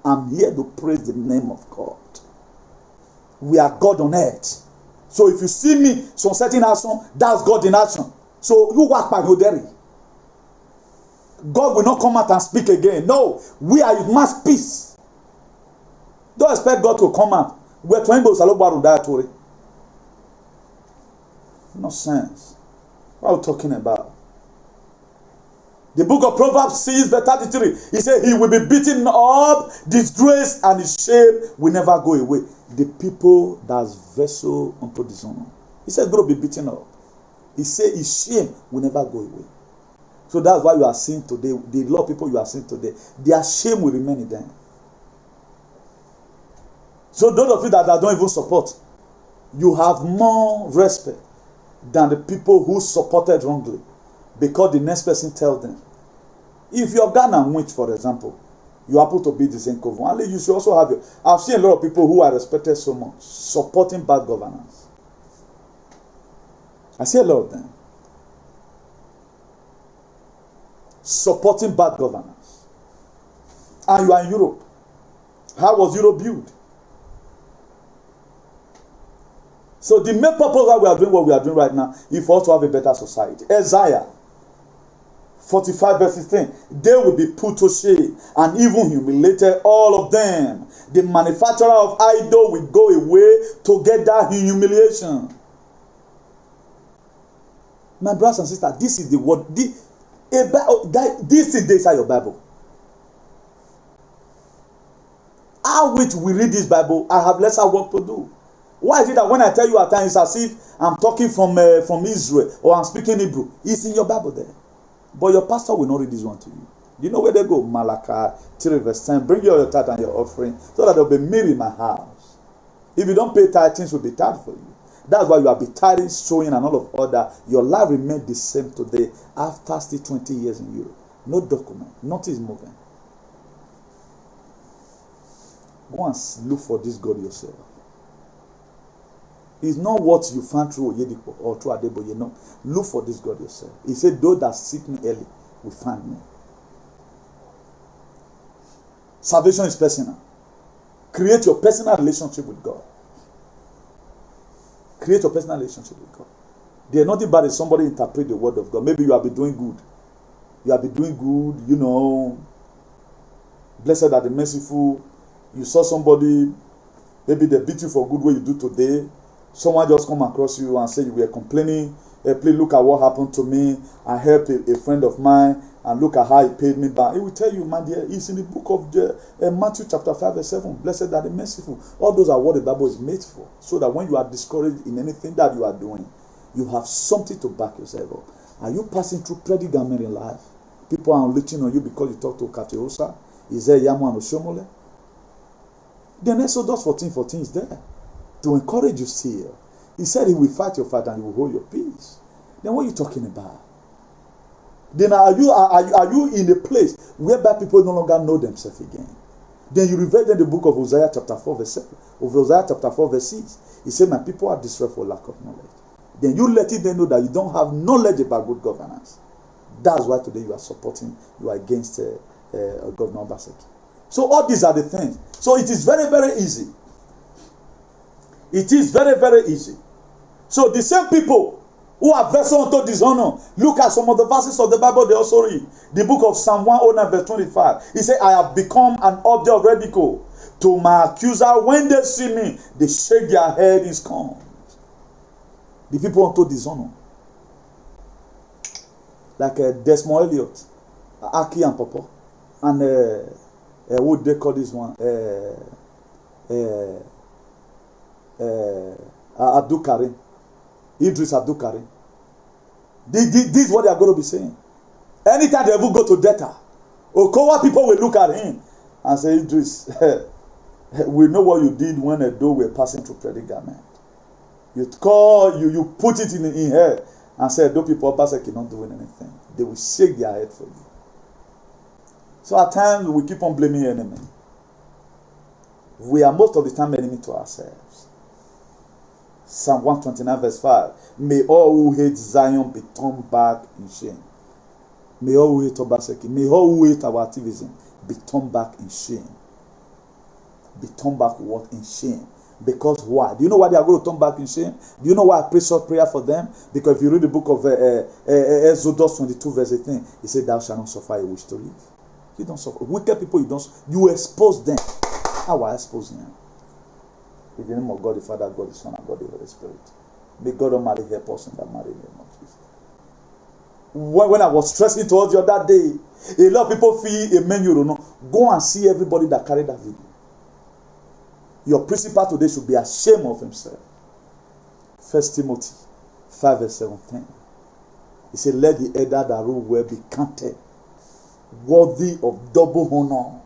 I'm here to praise the name of God. We are God on earth. So if you see me, some certain action, that's God in action. So you walk by Hoderi. God will not come out and speak again. No, we are his mouthpiece. Don't expect God to come out. We're trying to salute dietary. No sense. What are we talking about? The book of Proverbs 6 verse 33. He said he will be beaten up, disgrace, and his shame will never go away. The people that's vessel unto dishonor. He said going to be beaten up. He said his shame will never go away. So that's why you are seeing today, the lot of people you are seeing today, their shame will remain in them. So those of you that don't even support, you have more respect than the people who supported wrongly. Because the next person tells them. If you're Ghana witch, for example, you happen to be the same covenant, you should also have your. I've seen a lot of people who are respected so much supporting bad governance. I see a lot of them supporting bad governance. And you are in Europe. How was Europe built? So the main purpose why we are doing what we are doing right now is for us to have a better society. Isaiah 45 verse 16. They will be put to shame and even humiliated, all of them. The manufacturer of idol will go away to get that humiliation. My brothers and sisters, this is the word. This is the inside your Bible. How which we read this Bible, I have lesser work to do. Why is it that when I tell you at times, it's as if I'm talking from Israel or I'm speaking Hebrew? It's in your Bible there. But your pastor will not read this one to you. You know where they go? Malachi 3 verse 10. Bring your tithe and your offering so that there will be meat in my house. If you don't pay tithe, things will be tight for you. That's why you have been tithing, sowing, and all of other. Your life remains the same today after still 20 years in Europe. No document. Nothing is moving. Go and look for this God yourself. It's not what you find through Oyedipo or through Adeboye. No. Look for this God yourself. He said, those that seek me early will find me. Salvation is personal. Create your personal relationship with God. Create your personal relationship with God. There's nothing bad if somebody interpret the word of God. Maybe you have been doing good. You have been doing good, you know. Blessed are the merciful. You saw somebody, maybe they beat you for good what you do today. Someone just come across you and say you were complaining. Please look at what happened to me. I helped a friend of mine and look at how he paid me back. He will tell you, my dear, it's in the book of Matthew chapter 5 verse 7. Blessed are the merciful. All those are what the Bible is made for. So that when you are discouraged in anything that you are doing, you have something to back yourself up. Are you passing through predicament in life? People are looking on you because you talk to Katiosa. Is there Yamu and Oshomole? Then Exodus 14:14 is there to encourage you still. He said he will fight your fight and he will hold your peace. Then what are you talking about? Then are you in a place whereby people no longer know themselves again? Then you read in the book of Hosea chapter 4 verse 7, of Hosea chapter 4 verse 6. He said, my people are destroyed for lack of knowledge. Then you letting them know that you don't have knowledge about good governance. That's why today you are against Governor Obaseki. So all these are the things. So it is very, very easy. It is very, very easy. So the same people who are vessel unto dishonor, look at some of the verses of the Bible they also read. The book of Psalm 109 verse 25. He said, I have become an object of ridicule to my accuser. When they see me, they shake their head in scorn. The people unto dishonor. Like Desmond Elliott, Aki and Popo, and what they call this one? Abdul Karim. Idris Abdul Karim. This is what they are going to be saying. Anytime they ever go to data, Okowa people will look at him and say, Idris, we know what you did when a door were passing through predicament. You put it in here and say, those people are not doing anything. They will shake their head for you. So at times we keep on blaming the enemy. We are most of the time enemy to ourselves. Psalm 129 verse 5. May all who hate Zion be turned back in shame. May all who hate Obaseki, may all who hate our activism be turned back in shame. Be turned back what? In shame. Because why? Do you know why they are going to turn back in shame? Do you know why I pray short prayer for them? Because if you read the book of Exodus 22 verse 18, he said, thou shalt not suffer a wish to live. You don't suffer. Wicked people, you expose them. How I expose them? In the name of God the Father, God the Son, and God the Holy Spirit. May God Almighty help us in that mighty name of Jesus. When I was stressing towards you that day, a lot of people feel a menu, you know. Go and see everybody that carried that video. Your principal today should be ashamed of himself. 1 Timothy 5 verse 17. He said, let the elder that rule well be counted worthy of double honor,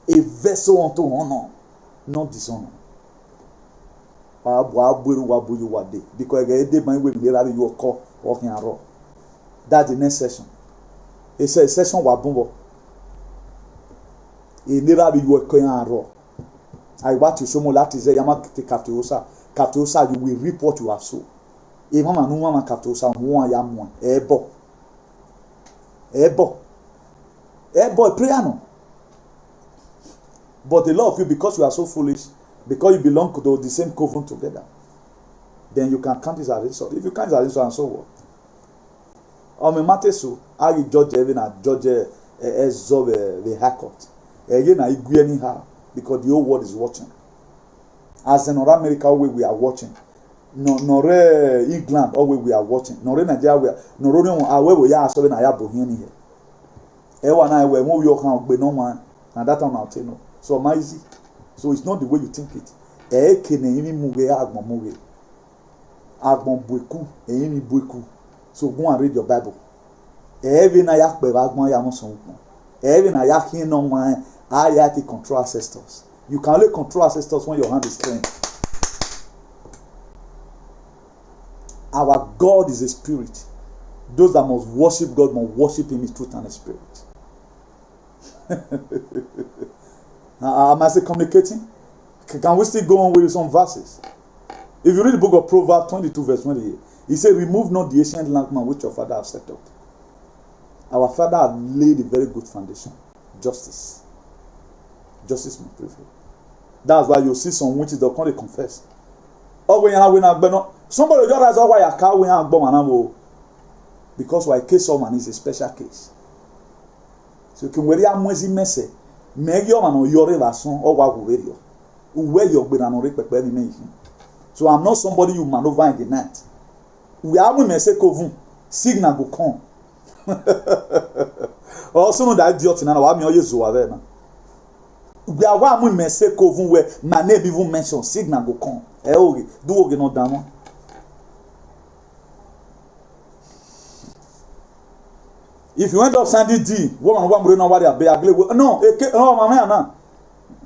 a vessel unto honor, not dishonor. Because that's the next session. It's a session where Bumbo. It never be working on raw. I want to show more that is a Yamaki Kaptosa. Kaptosa, you will reap what you have sown. A mama no mama Kaptosa, one yam one. Ebo. Prayer no. But a lot of you, because you are so foolish, because you belong to the same covenant together, then you can count this as a result. If you count it as a result, and so what? Matesu, how you judge even a judge the high court. Again, I agree anyhow, because the whole world is watching. As in America, we are watching. Nor England, always we are watching. Nor Nigeria, nor we are so in Ayabo here. Everyone I will move your account, but no one, and that one I'll tell you. So easy. So it's not the way you think it. So go and read your Bible. Every na yak be bagmo ya mo son. Every na yak hin no man I to control ancestors. You can only control ancestors when your hand is clean. Our God is a spirit. Those that must worship God must worship him in truth and in spirit. Am I still communicating? Can we still go on with some verses? If you read the book of Proverbs 22 verse 28, he said, remove not the ancient landmark which your father has set up. Our father had laid a very good foundation. Justice. Justice must prevail. That's why you see some witches that can't confess. Oh, when you somebody just ask why you can't win because why case of man is a special case. So can we have mwezi mese? Make your man or your relation or what we wear. Where your so I'm not somebody you maneuver in the night. We have women say kovun signal go come. Also know that idiot na wa mi oye zo ave na. We are one women say kovun where my name even mention signal go come. Do oge no down. If you end up sending D, one bring no what they be no, no mama na.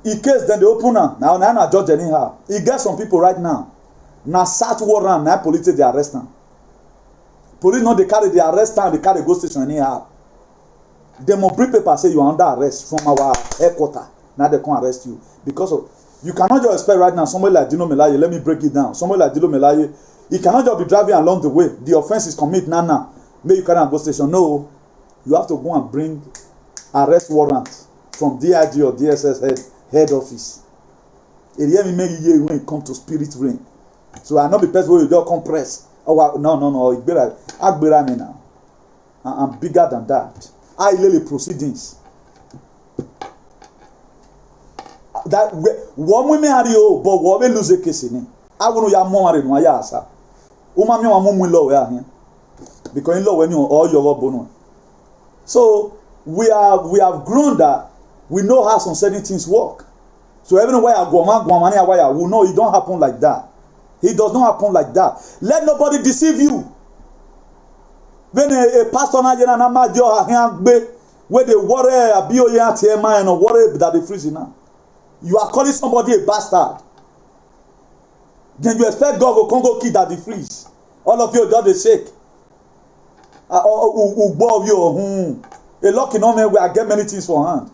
In case then they open now na judge anyhow. He get some people right now. Now search warrant now police they arrest them. Police not they carry the arrest and they carry go station anyhow. They must bring paper say you are under arrest from our headquarters. Now they can't arrest you because of you cannot just expect right now somebody like Dino Melaye. Let me break it down. Somebody like Dino Melaye, he cannot just be driving along the way. The offense is committed now. May you carry go station. No, you have to go and bring arrest warrant from DIG or DSS head office. It hear me make you when it comes to spirit realm. So I not be person where you just compress. Oh no. It better agbera me now. I'm bigger than that. I lay proceedings. That one women are you, but what we lose a case in it. I want ya more in my yasa. Umami wa mumu law here. Because in law when you all your bono. So we have grown that we know how some certain things work. So everywhere I go, we know it don't happen like that. It does not happen like that. Let nobody deceive you. When a pastor where they worry and worry that they freeze now. You are calling somebody a bastard. Then you expect God will come go kill that they freeze. All of you just they shake. A lucky no man where I get many things for hand.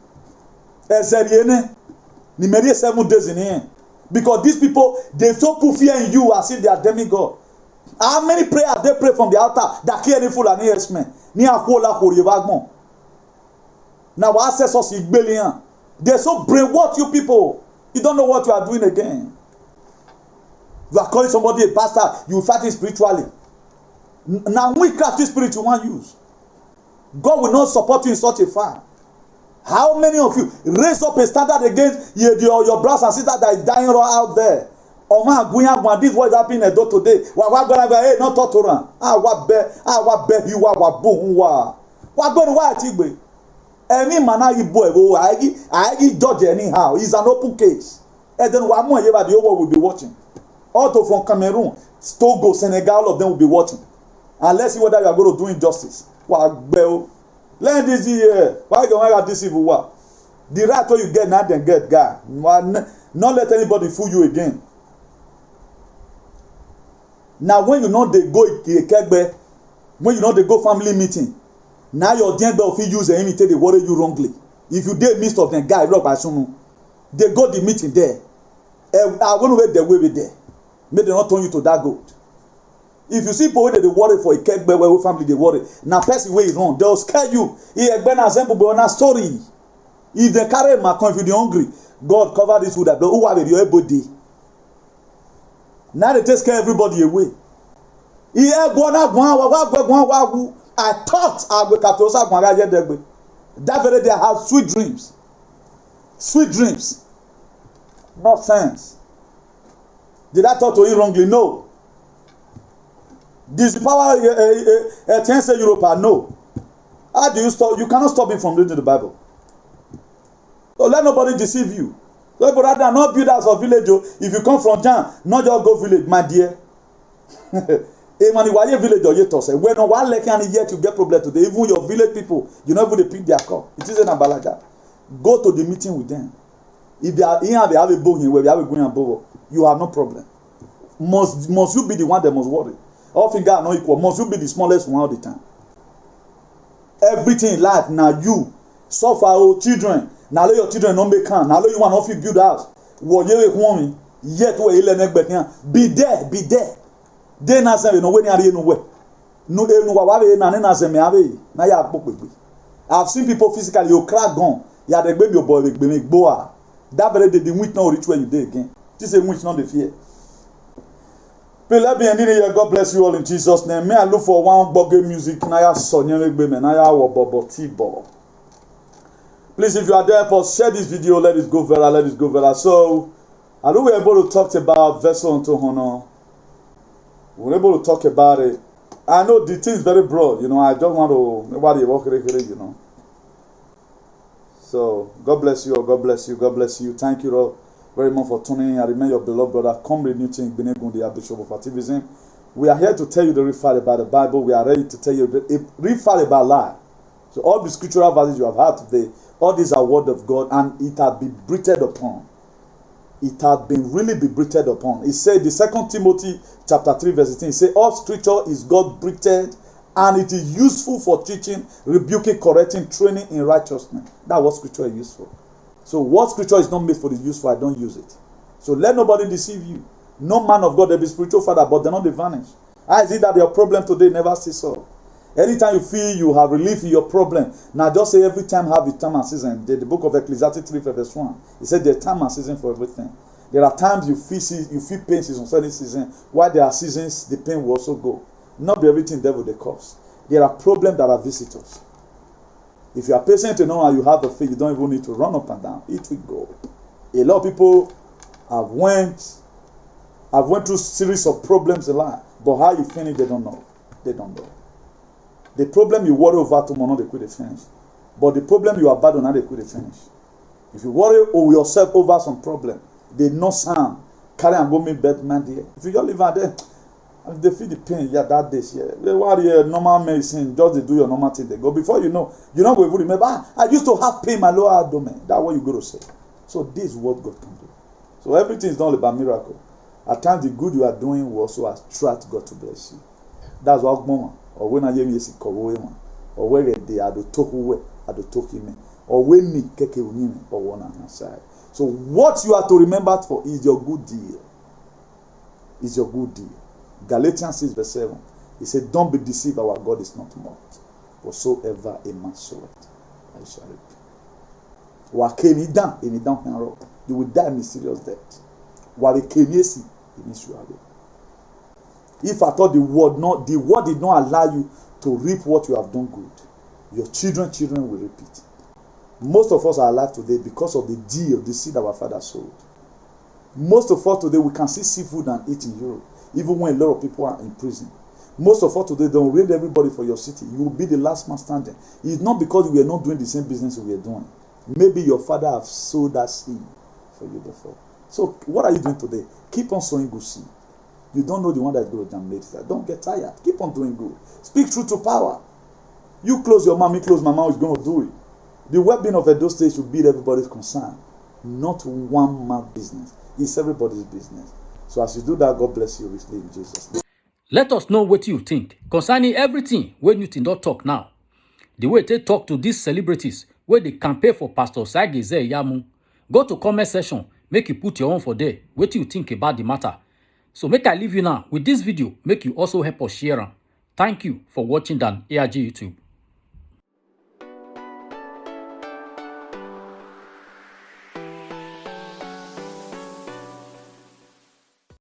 Ni 7 days in here. Because these people, they so put fear in you as if they are demigod. How many prayers they pray from the altar that care any fool and yes man? Ni akola kori bagmo. Now our ancestors is billion. They so brainwash you people. You don't know what you are doing again. You are calling somebody a bastard. You fight it spiritually. Now we craft this spirit you want to use. God will not support you in such a fire. How many of you raise up a standard against your brothers and sisters that is dying out there? Oh man, this was happening in Edo today. Hey, not talk to them. What bet you are boom. What going to any man you boy, I judge anyhow. It's an open case. And then one more year the over will be watching. Auto from Cameroon, Togo, Senegal, all of them will be watching. And let's see whether you are going to do injustice. Learn this year. Why don't I have this civil war? The right way you get now, then get guy. Not let anybody fool you again. Now, when you know they go kegbe, when you know they go family meeting, now your dear will use and imitate they worry you wrongly. If you did midst of them guy, look by some, they go the meeting there. I won't wait the way with there. May they not turn you to that goat. If you see people that they worry for a kegbe where family they worry, now person way is wrong, they'll scare you. He been example on a story. If they carry my coin, if you're hungry, God cover this food that who are your body. Now they take care everybody away. I thought I would that very day I have sweet dreams. Sweet dreams. Nonsense. Did I talk to you wrongly? No. This power say Europe? No. How do you stop? You cannot stop me from reading the Bible. So let nobody deceive you. So rather not build as a village. If you come from Jan, not just go village, my dear. Emani wa ye village or ye tose. When no one like any yet you get problem today. Even your village people, you know even they pick their call. It is an abalaja. Go to the meeting with them. If they are here, they have a bow here where they have a going and bow. You have no problem. Must you be the one that must worry? All things are not equal. Must you be the smallest one all the time? Everything in life now you suffer our children. Now your children don't make can. Now you want to build house. What you want yet where you be there, be there. They na say no when you are nowhere. No na say me ave na ya pokpe. I've seen people physically you crack gun. Ya the baby your boy me boa. That very day the witch not reach where you dey again. This is witch not the fear. Please let me end here. God bless you all in Jesus' name. May I look for one buggy music. Naya Sonya Megbe, Naya Wabobo T-Ball. Please, if you are there, for share this video. Let it go viral. Let it go viral. So, I know we're able to talk about vessel unto honor. We're able to talk about it. I know the thing is very broad. You know, I don't want to nobody walk you know. So, God bless you all. God bless you. God bless you. Thank you all very much for tuning in. I remember your beloved brother, Comrade Newton Benegundi, Bishop of Activism. We are here to tell you the real fact about the Bible. We are ready to tell you the real fact about life. So all the scriptural verses you have heard today, all these are word of God, and it has been breathed upon. It has been really been breathed upon. It said, the 2 Timothy chapter 3 verse 18, it says, all scripture is God breathed, and it is useful for teaching, rebuking, correcting, training in righteousness. That's what scripture is useful. So what scripture is not made for the use for, I don't use it. So let nobody deceive you. No man of God, they be spiritual father, but they're not they vanish. How is it that your problem today never cease solved? Anytime you feel you have relief in your problem, now just say every time have a time and season. The book of Ecclesiastes 3 verse 1, it said there's time and season for everything. There are times you feel pain is on certain season, while there are seasons the pain will also go. Not be everything devil they cause. There are problems that are visitors. If you are patient enough and you have the faith, you don't even need to run up and down. It will go. A lot of people have went through series of problems in life, but how you finish, they don't know. They don't know. The problem you worry over tomorrow, they could finish. But the problem you abandon, now they could finish. If you worry over yourself over some problem, they no sound. Carry and go make bed man there. If you just live out there, they feel the pain, yeah, that day, yeah. They want normal medicine, just they do your normal thing, they go. Before you know, you're not going to remember, I used to have pain in my lower abdomen. That's what you go to say. So this is what God can do. So everything is not about miracle. At times the good you are doing will also attract God to bless you. That's what moment. Or when I hear me say or where they are the talk away at the talking or when me keke or one on the side. So what you are to remember for is your good deal. Is your good deal. Galatians 6 verse 7. He said, don't be deceived, our God is not mocked. Whatsoever a man soweth, I shall reap. You will die mysterious death. If I thought the word did not allow you to reap what you have done good, your children will reap it. Most of us are alive today because of the deal, the seed our father sowed. Most of us today, we can see seafood and eat in Europe, even when a lot of people are in prison. Most of us today, don't raid everybody for your city. You will be the last man standing. It's not because we are not doing the same business we are doing. Maybe your father have sowed that seed for you before. So what are you doing today? Keep on sowing good seed. You don't know the one that is going to damnate that. Don't get tired. Keep on doing good. Speak truth to power. You close your mouth, me close my mouth, is going to do it. The well-being of Edo State should be everybody's concern. Not one man business. It's everybody's business. So as you do that, God bless you richly in Jesus' name. Let us know what you think concerning everything when you not talk now. The way they talk to these celebrities, where they campaign for Pastor Saige Ezeyamu. Go to comment section, make you put your own for there. What you think about the matter? So make I leave you now with this video, make you also help us share. Thank you for watching the ARG YouTube.